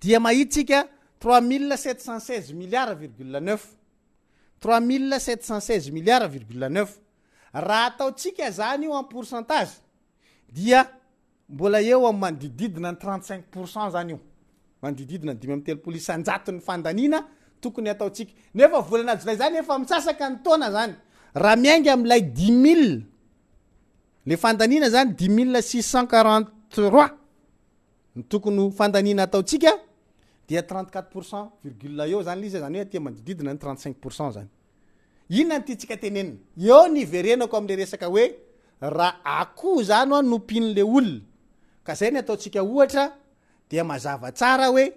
dia mahitsika 3716 milliards,9 3716 milliards,9 raha ataotsika zany io en pourcentage dia mbola eo amin'ny manodididina ny 35% zany io manodididina 5.3 ny fandanina tokony ataotsika nefa volana jolay zany efa misasaka ny taona zany raha miainga am'ilay 10 000 le fandanina zany 10 643 ny tokony fandanina ataotsika dia 34% eo zany izy zany hoe aty manodididina ny 35% zany inona ny tiatsika tenenina eo niverenako am'le resaka hoe raha akoho zany a nompian'le olona ka zay ny ataotsika ohatra dia mazava tsara hoe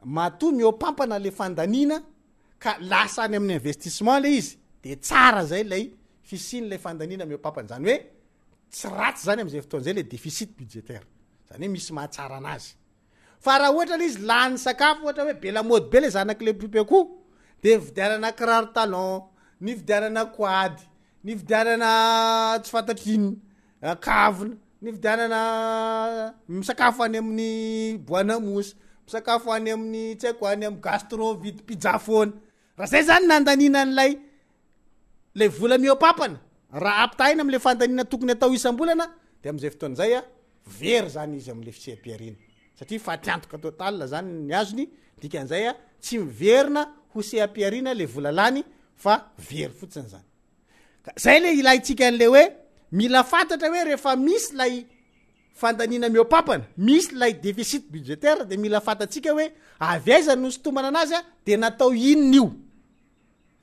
matoa miopampana le fandanina ka lasa any amin'ny investissement le izy de tsara zay lay fisian'le fandanina miopampana zany hoe tsy ratsy zany am'izay fotoan'zay le déficit budgétaire zany hoe misy mahatsara anazy fa raha ohatra le izy lany sakafo ohatra hoe be lamody be le zanak'le pipeko de vidianana kiraro talon ny vidianana quady ny vidianana tsy fantatriny kavina ny vidianana misakafo any amin'ny boanamosy misakafo any amin'ny tsy haiko any amin'ny gastro vide pizza foana raha zay zany nandanina an'lay le vola miopapana raha apitahina am'le fandanina tokony atao isam-bolana de am'izay fotoan'zay a very zany izy am'le fisiam-piarina satria fatiantoka total zany ny azony dikan'izay a tsy miverina ho seam-piarina le vola lany fa very fotsiny zany zay le ilaitsika an'le hoe mila fantatra hoe rehefa misy lay fandanina miopapana misy lay déficit budgétaire de mila fantatsika hoe avy aiza no sitomana anazy a de natao inona io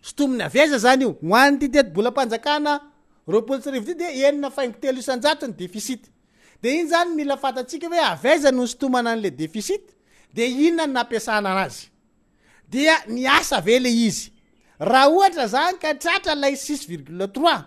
sitominy avy aiza zany io hoany ty teto bola mpanjakana roapolo sy arivo ty de 9.3 ny déficit de iny zany mila fantatsika hoe avy aiza no sitomana an'le déficit de inona ny nampiasana anazy dia ny asa ve le izy raha ohatra zany ka tratra lay 6,3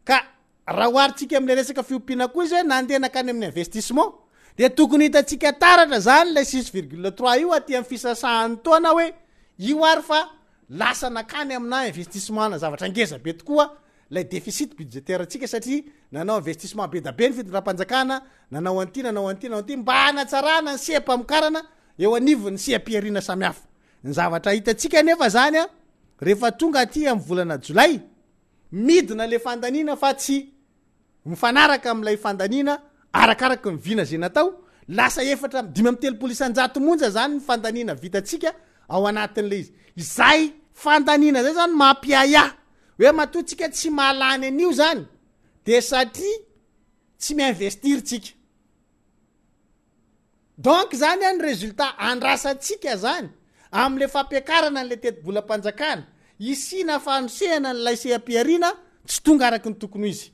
ka raha oharitsika am'le resaka fiompiana koa izy hoe nandeha nakany amin'ny investissement de tokony hitatsika taratra zany lay 6,3 io aty amin'ny fisasahan'ny taona hoe io ary fa lasa nakany amina investissement na zavatra ngeza be tokoa lay déficit budgétaire atsika satria nanao investissement be da be ny fitondram-panjakana nanao anty mba hanatsarana ny sepa-mikarana eo anivony seam-piarina samihafa ny zavatra hitatsika nefa zany a rehefa tonga aty amin'ny volana jolay midina le fandanina fa tsy mifanaraka am'lay fandanina arakaraky ny vina zay natao lasa efatra 5.3 monja zany ny fandanina vitatsika ao anatin'le izy izay fandanina zay zany mampiaya hoe matotsika tsy mahalany an'io zany de satria tsy miinvestir tsika donc zany any résultat andrasatsika zany am'le fampiakarana an'le teti-bolam-panjakana isina fanosehana n'lay seam-piarina tsy tonga araky ny tokony izy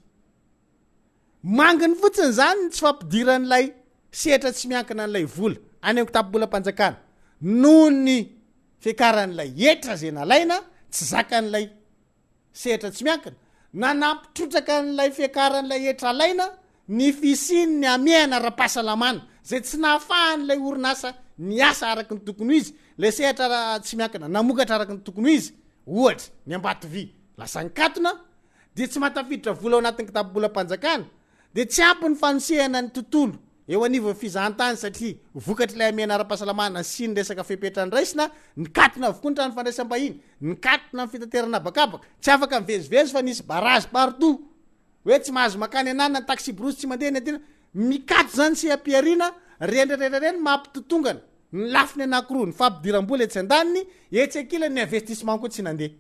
manginy fotsiny zany tsy fampidiran'lay sehatra tsy miankina an'lay vola any amiko tapo-bolam-panjakana noho ny fiakaran'lay etra zay nalaina tsy zakan'lay sehatra tsy miankina nanampitrotraka n'lay fiakaran'lay etra alaina ny fisiny ny amiana ra-pahasalamana zay tsy nahafahan'lay orinasa ny asa araky ny tokony izy le sehatra tsy miankina namokatra araky ny tokony izy ohatra ny ambaty vy lasa nikatona de tsy matafiditra vola ao anatin'ny kitapo-bolam-panjakana de tsy ampy ny fanosehana ny tontolo eo anivony fizahantany satria vokatry lay amiana ara-pahasalamana sy ny resaka fepetra ny raisina nikatona avokoa ny trano fandraisam-bahiny nikatona ny fitaterana bakabaka tsy afaka mivezivezy fa nisy barage partout hoe tsy mahazo makany anana ny taxi brosy tsy mandeha ny atina mikato zany sy ampiarina rendrereny mampitotongana ny lafiny anakiroa ny fampidiram-bola etsy andaniny etsy akila ny investissement koa tsy nandeha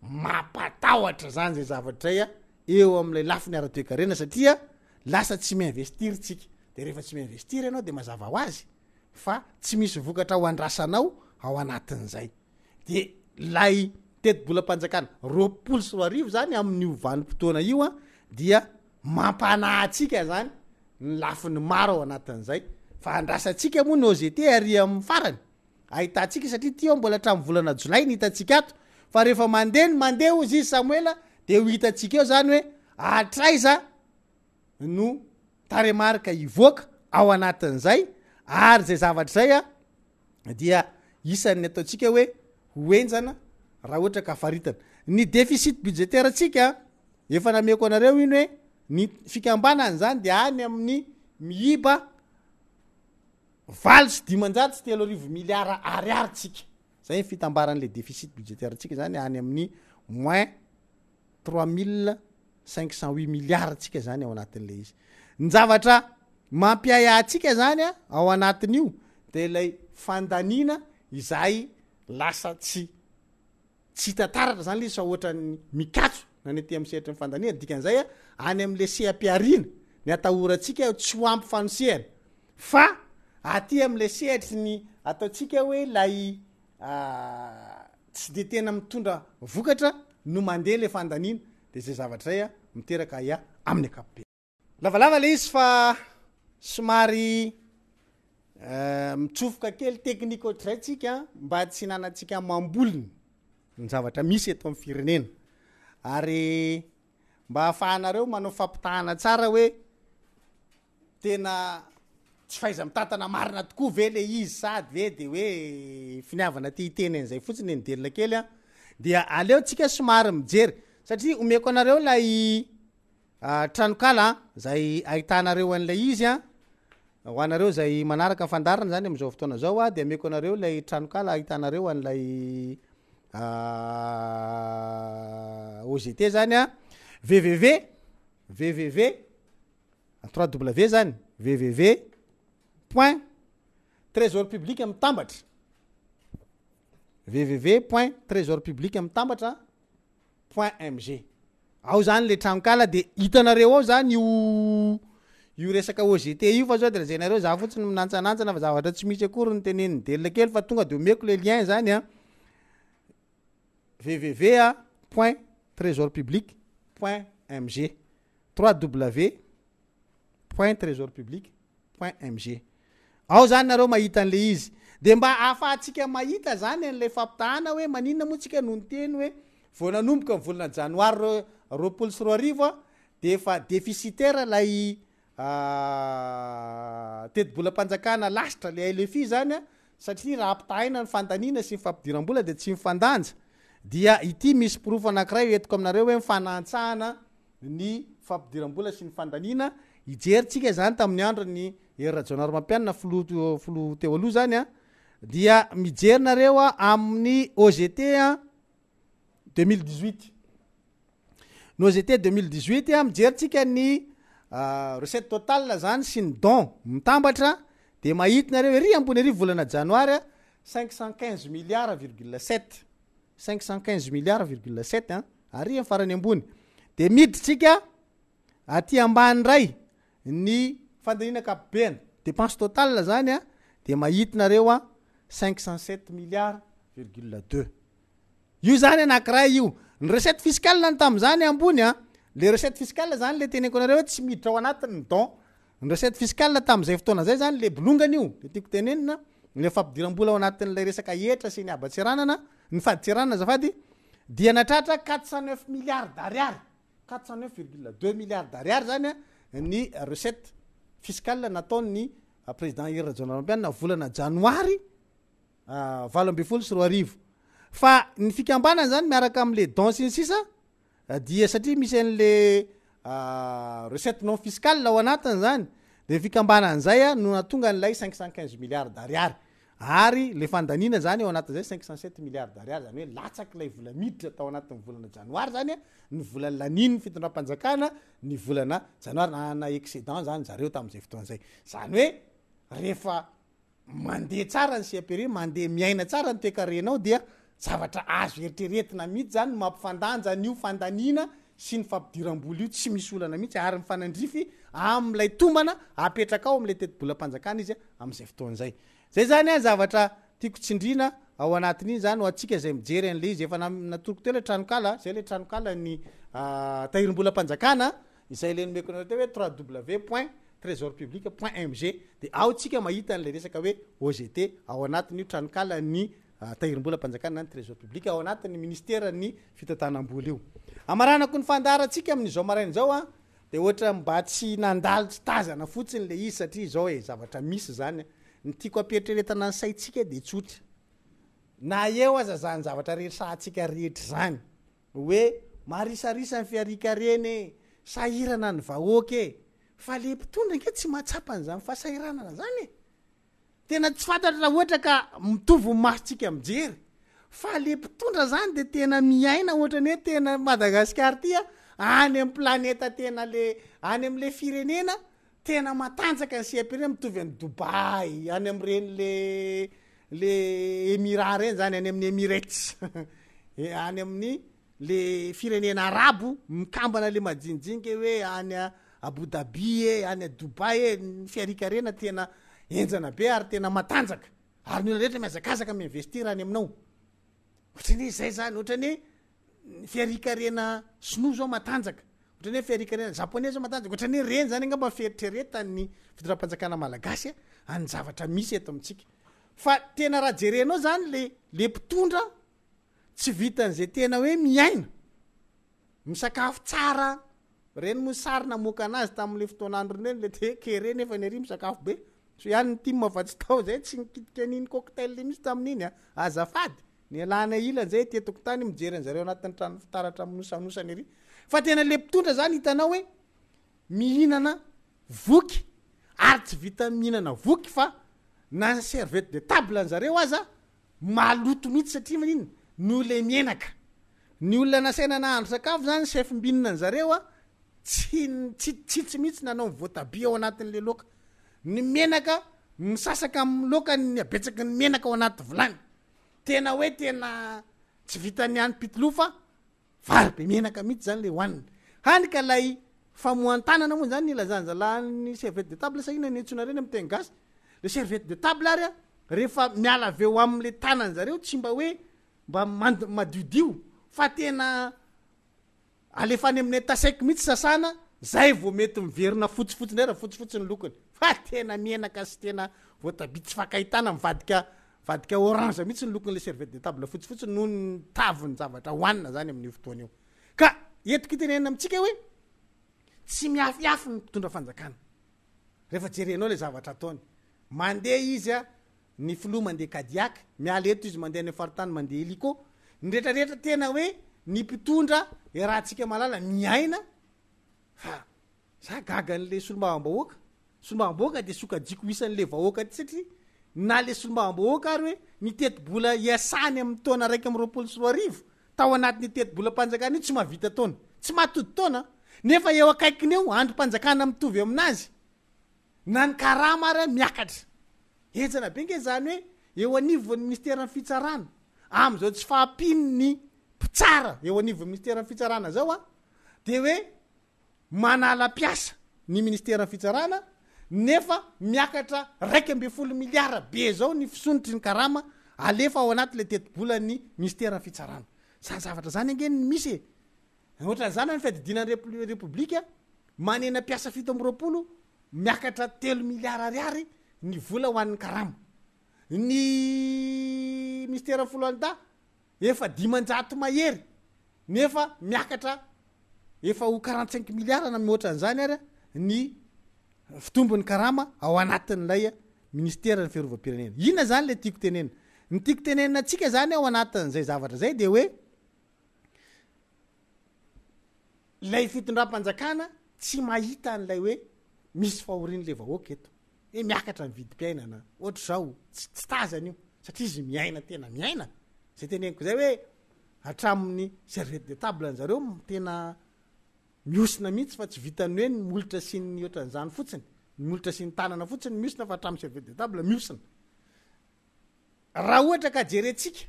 mampatahotra zany zay zavatra zay a eo am'lay lafiny ara-toekarena satria lasa tsy miinvestir tsika de rehefa tsy miinvestir ianao de mazava ho azy fa tsy misy vokatra ho andrasanao ao anatin'zay de lay teti-bolam-panjakana 24 zany amin'io vanim-potoana io a dia mampanahatsika zany ny lafiny maro ao anatin'zay fa andrasatsika moa ny OGT ary amin'ny farany ahitatsika satria tio mbola hatramin'ny volana jolay ny hitatsika ato fa rehefa mandeha ozy izy Samuela de ho hitatsika eo zany hoe atraiza no taremarika ivoaka ao anatin'zay ary zay zavatra zay a dia isan'ny ataotsika hoe hoenjana raha ohatra ka faritana ny déficit budgétaire atsika efa nameko anareo iny hoe ny fikambanany zany de any amin'ny miiba 8.3 ariary tsika zay fitambaran'le déficit budgétaire tsika zany any amin'ny moins 3508 milliards tsika zany ao anatin'le izy ny zavatra mampiay atsika zany ao anatin'io de lay fandanina izay lasa tsy tataratra zany le izy sa ohatrany mikatso nanety amin'ny sehatry ny fandanina dikan'izay any amin'le sehampiarina ny atahoratsika tsy ho ampy fanosehana fa aty amin'le sehatry ny ataotsika hoe lay tsy de tena mitondra vokatra no mandeha le fandanina de zay zavatra zay miteraka amin'ny akapobe lavalava le izy fa somary mitsofoka kely teknika ohatray tsika mba tsy nanantsika mambolony ny zavatra misy eto amin'ny firenena ary mba hahafahanareo manao fampitahana tsara hoe tena tsy faiza mitantana marina tokoa ve le izy sady ve de hoe finiavana ty hiteny an'izay fotsiny nydelona kely dia aleo tsika somary mijery satria omeko anareo lay tranokala zay ahitanareo an'lay izy ho anareo zay manaraka fandarana zany am'izao fotoana zao de ameko anareo lay tranokala ahitanareo an'lay OGT zany www 3W zany www.trésorpublic mitambatra www.trésorpublic mitambatra .mg ao zany le tranokala de hitanareo ao zany io resaka OGT io fa zao de rahazainareo za fotsiny minantsanantsana fa zavatra tsy misy akory ny teneniny delona kely fa tonga de omeko le lien zany www.trésorpublic.mg 3W.trésorpublic.mg ao zany nareo mahita an'le izy de mba ahafahantsika mahita zany an'le fampitahana hoe maninona moa tsika no nyteny hoe vao nanomboka ny volana janoary 24 de efa déficitaire lay teti-bolam-panjakana lasitra le LFI zany satria raha ampitahina ny fandanina sy ny fampidiram-bola de tsy mifandanja dia ity misy pirofo anankiray entiko aminareo hoe mifanantsahana ny fampidiram-bola sy ny fandanina hijerytsika zany tamin'ny andro ny Rajaonary Mampianina folo teo aloha zany dia mijerynareo amin'ny OGT 2018 ny OGT 2018 mijerytsika ny recette totale zany sy ny don mitambatra de mahitinareo ery ambony ery volana janoary 515 milliards,7 515 milliards,7 ary amin'ny farany ambony de miditsika aty ambany ray ny fandanina kapobeny dépense totale zany de mahitinareo 507 milliards,2 io zany anankiray io ny recette fiscale ny tam'zany ambony le recette fiscale zany le teneko anareo tsy miditra ao anatin'ny don ny recette fiscale tam'izay fotoana zay zany le bolongany io de tiako tenenina le fampidiram-bola ao anatin'lay resaka etra sy ny abatsiranana ny faditsiranana zafady dia natratra 409 milliards d'ariary 409,2 milliards d'ariary zany ny recette fiscale nataon'ny président Iry Rajaonary Mampianina volana janoary 2024 fa ny fikambanana zany miaraka am'le don sy ny sisa dia satria misy an'le recette non fiscale ao anatiny zany de fikambanana zay no natonga an'lay 515 milliards d'ariary ary le fandanina zany ao anatin'izay 507 milliards d'ariary zany hoe latsaky lay vola miditra tao anatin'ny volana janoary zany ny volana laniny fitondram-panjakana ny volana janoary na excédent zany zareo tamin'izay fotoana zay zany hoe rehefa mandeha tsara ny sehampiarina mandeha miaina tsara ny toekarenao dia zavatra azo eritreretina mihitsy zany mampifandanja n'io fandanina sy ny fampidiram-bola io tsy misy olana mihitsy ary mifanandrify am'lay tombana apetraka ao am'lay teti-bolam-panjakana izy am'izay fotoan'zay zay zany zavatra tiako tsindrina ao anatin'iny zany ho atsika zay mijery an'le izy efa natoroko teo le tranokala zay le tranokala ny tahirim-bolam-panjakana izay le nomeko anareo teo hoe 3W.trésorpublic.mg de ao tsika mahita an'le resaka hoe OGT ao anatin'io tranokala ny tahirim-bolam-panjakana ny trésor public ao anatin'ny ministère ny fitantanam-bola io amaranako ny fandaratsika amin'izao maraina zao de ohatra mba tsy nandalitsy tazana fotsiny le izy satria zao zavatra misy zany ny tiako ampieritreretana ny saitsika de tsotra na eo aza zany zavatra rehetratsika rehetra zany hoe marisarisa ny fiarikareny sahirana ny vahoaky fa le mpitondra nke tsy mahatsapan'zany fahasahiranana zany tena tsy fantatra raha ohatra ka mitovy masitsika mijery fa le mpitondra zany de tena miaina ohatra ny hoe tena Madagasikara ty any amin'ny planeta tena le any am'le firenena tena matanjaka ny siam-pirenena mitovy any Dubai any am'ireny le Émirats reny zany any amin'ny Emirates any amin'ny le firenena arabo mikambana le majinjinky hoe any Abu Dhabi any Dubai ny fiarikarena tena enjana be ary tena matanjaka ary ny olona rehetra miazakazaka miinvestir any aminao ohatrany zay zany ohatrany fiarikarena sinoa zao matanjaka ohatrany fiarikarena japonais zao matanjaka ohatrany reny zany angamba feritreretany fitondram-panjakana malagasy any zavatra misy eto amitsika fa tena raha jerenao zany le mpitondra tsy vitan'zay tena hoe miaina misakafo tsara reny mo sarina moka anazy tamin'le fotoanandro reny le tekere nefa ny ary misakafo be so ihany ny tim afa-tsy tao zay tsy nikitika an'iny cocktail le misy tamin'iny azafady ny alana ilan zay tetoko tany mijery an'zareo anatin'ny trano fitaratra minosanosany ary fa tena le mpitondra zany hitanao hoe mihinana voky ary tsy vita mihinana voky fa na serviette de table an'zareo aza maloto mihitsy satria maniny no le mienaka ny olona nasaina nahandro sakafo zany chef mbinina an'zareo tsy mihitsy nanao voatabia ao anatin'le loka ny menaka misasaka amin'ny loka ny abetsaky ny menaka ao anaty vilany tena hoe tena tsy vitany any pitilo fa vary be menaka mihitsy zany le hoaniny hany ka lay famohan-tanana moa zany ilazanjalany serviette de table sahina ny etsona reny am'teny gasy le serviette de table ary rehefa miala aveo am'le tanany zareo tsy mba hoe mba madiodio fa tena alefany amin'ny tasaiky mihitsy sasana zay vao mety miverina fotsifotsy ndray raha fotsifotsy ny lokony fa tena menaka sy tena voatabia tsy fakahitana mivadika orange mihitsy ny lokon'le serviette de table fotsifotsy noho ny taviny zavatra hoanina zany amin'ny fotoana eo ka etiko itenena amitsika hoe tsy miafiafy ny mpitondra fanjakana rehefa jerenao le zavatra ataony mandeha izy ny filoha mandeha kadiaka miala eto izy mandeha ny faritany mandeha hélico ny rehetrarehetra tena hoe ny mpitondra raha tsika malala miaina fa za gagan'le solombavam-bahoaka de sokajiko isan'le vahoaka ty satria na le solombavam-bahoaka ary hoe niteti-bola iasany amin'ny taona raiky amin'ny 24 tao anatin'ny teti-bola mpanjakana io tsy mahavita taona tsy mahatody taona nefa eo akaikiny eo androm-panjakana mitovy aminazy na ny karama ary miakatra etsana be nge zany hoe eo anivon'ny ministera ny fitsarana am'izao tsy fahampininy mpitsara eo anivon'ny ministera ny fitsarana zao de hoe manala piasa ny ministera ny fitsarana nefa miakatra 1.1 miliara be zao ny fisonitry ny karama alefa ao anaty le teti-bola ny ministera ny fitsarana zany zavatra zany angeny misy ohatran'zany ny fiadidinan'ny repoblika manena piasa 720 miakatra 3 miliara ariary ny vola ho an'ny karama ny ministera ny foloanta efa 500 mahery nefa miakatra efa ho 45 miliara na mihoatran'zany ary ny fitombon'ny karama ao anatin'lay ministera ny fiarovam-pirenena ina zany le tiako tenena ny tiako tenena atsika zany ao anatin'zay zavatra zay de hoe lay fitondram-panjakana tsy mahita an'lay hoe misy fahorin'le vahoaka eto hoe miakatra ny vidim-piainana ohatra zao tsy tazany io satria izy miaina tena miaina zay teneniko zay hoe hatramin'ny serviette de table an'zareo tena miosina mihitsy fa tsy vitany hoe ny molitra sy ny ohatran'zany fotsiny ny molitra sy ny tanana fotsiny miosina fa hatramin'ny serviette de table miosina raha ohatra ka jerentsika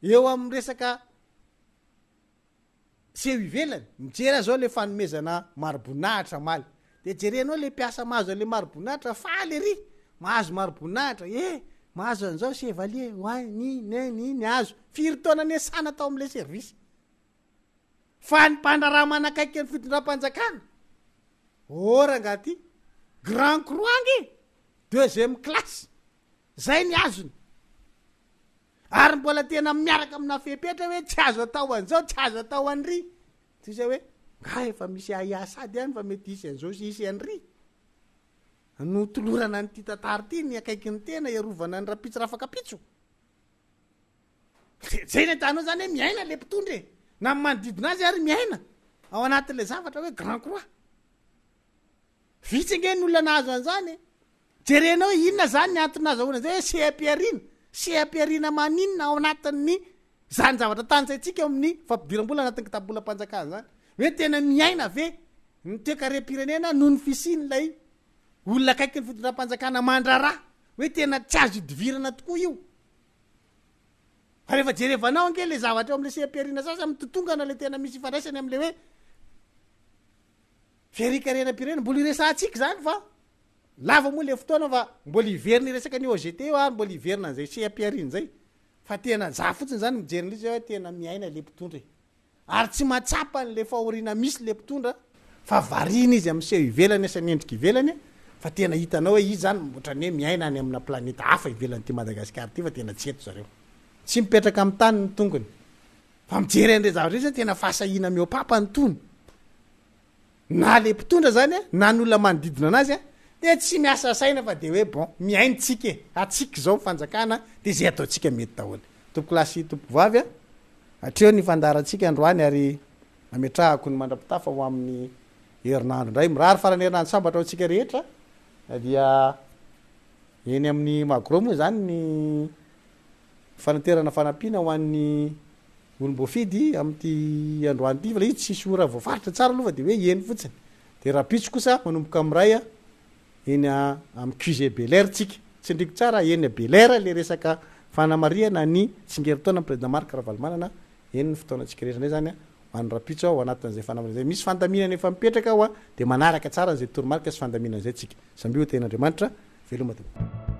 eo amin'ny resaka seho ivelany mijery zao le fanomezana marobonahitra maly de jerenao le piasa mahazo le marobonahitra faly ry mahazo marobonahitra mahazo an'izao chevalier ny azo firy taona ny asana tao am'le service fa ny mpandraraha manakaiky ny fitondram-panjakana rangaty grand croix 2e classe zay ny azony ary mbola tena miaraka amina fepetra hoe tsy azo atao an'izao tsy azo atao an'ry tsisy hoe efa misy aiasady any fa mety isy an'izao sy isy an'ry no tolorana ny ty tantary ty ny akaiky ny tena iarovana ny rapitsy rafakapitso zay le tanao zany hoe miaina le mpitondra na manodidina azy ary miaina ao anatin'le zavatra hoe grand croix vitsy nge ny olona nahazo an'izany jerenao hoe inona zany ny antony nazahoana zay hoe sehampiarina maninona ao anatin'ny zany zavatra tanysaitsika eo amin'ny fampidiram-bola anatin'ny kitabolam-panjakana zany hoe tena miaina ve ny toekare-pirenena noho ny fisian'lay olona akaiky ny fitondram-panjakana mandrara hoe tena tsy azo idivirana tokoa io fa rehefa jerevanao ange le zavatra eo am'le sehampiarina sasy amy totongana le tena misy ifandraisany am'le hoe fiarikarena-pirenena mbola iresantsika zany fa lava moa le fotoana fa mbola iverina iresaka ny OGT eo mbola iverina an'izay sehampiarina zay fa tena za fotsiny zany mijerina izy hoe tena miaina le mpitondra ary tsy matsapa n'le fahoriana misy le mpitondra fa varina izy am'seho ivelany asany endrika ivelany fa tena hitanao hoe izy zany ohatrany hoe miaina any amina planeta hafa ivelany ty Madagasikara ty fa tena tsy eto zareo tsy mipetraka amy tany ny tongony fa mijery an'le zavatra izy tena fahasahina miopapa ny tony na le mpitondra zany na ny olona manodidina anazy de tsy miasa saina fa de hoe bon miaintsika atsika zao fanjakana de zay ataotsika mety daholo tompo lasy tompo vavy atreo ny fandaratsika androany ary ametrahako ny mandrapitafa ho amin'ny herinandro ndray mirary farany herinandro sambatra ao tsika rehetra dia eny amin'ny magro moa zany ny fanaterana fanampiana ho an'ny olombofidy amty androany ty fa le izy tsisy ora voafaritra tsara aloha fa de hoe eny fotsiny de rapitso kosa manomboka amiray eny amy QG Belair tsika tsy ndriky tsara eny Belair le resaka fanamariana ny tsingeritaona président Marc Ravalomanana eny ny fotoana tsika rehetra ndray zany hoan'ny rapitso ao anatin'izay fanamariana zay misy fandaminana efa mipetraka ao de manaraka tsara an'izay toromarika sy fandaminana zay tsika samby ho ten'Andriamanitra veloma tompoko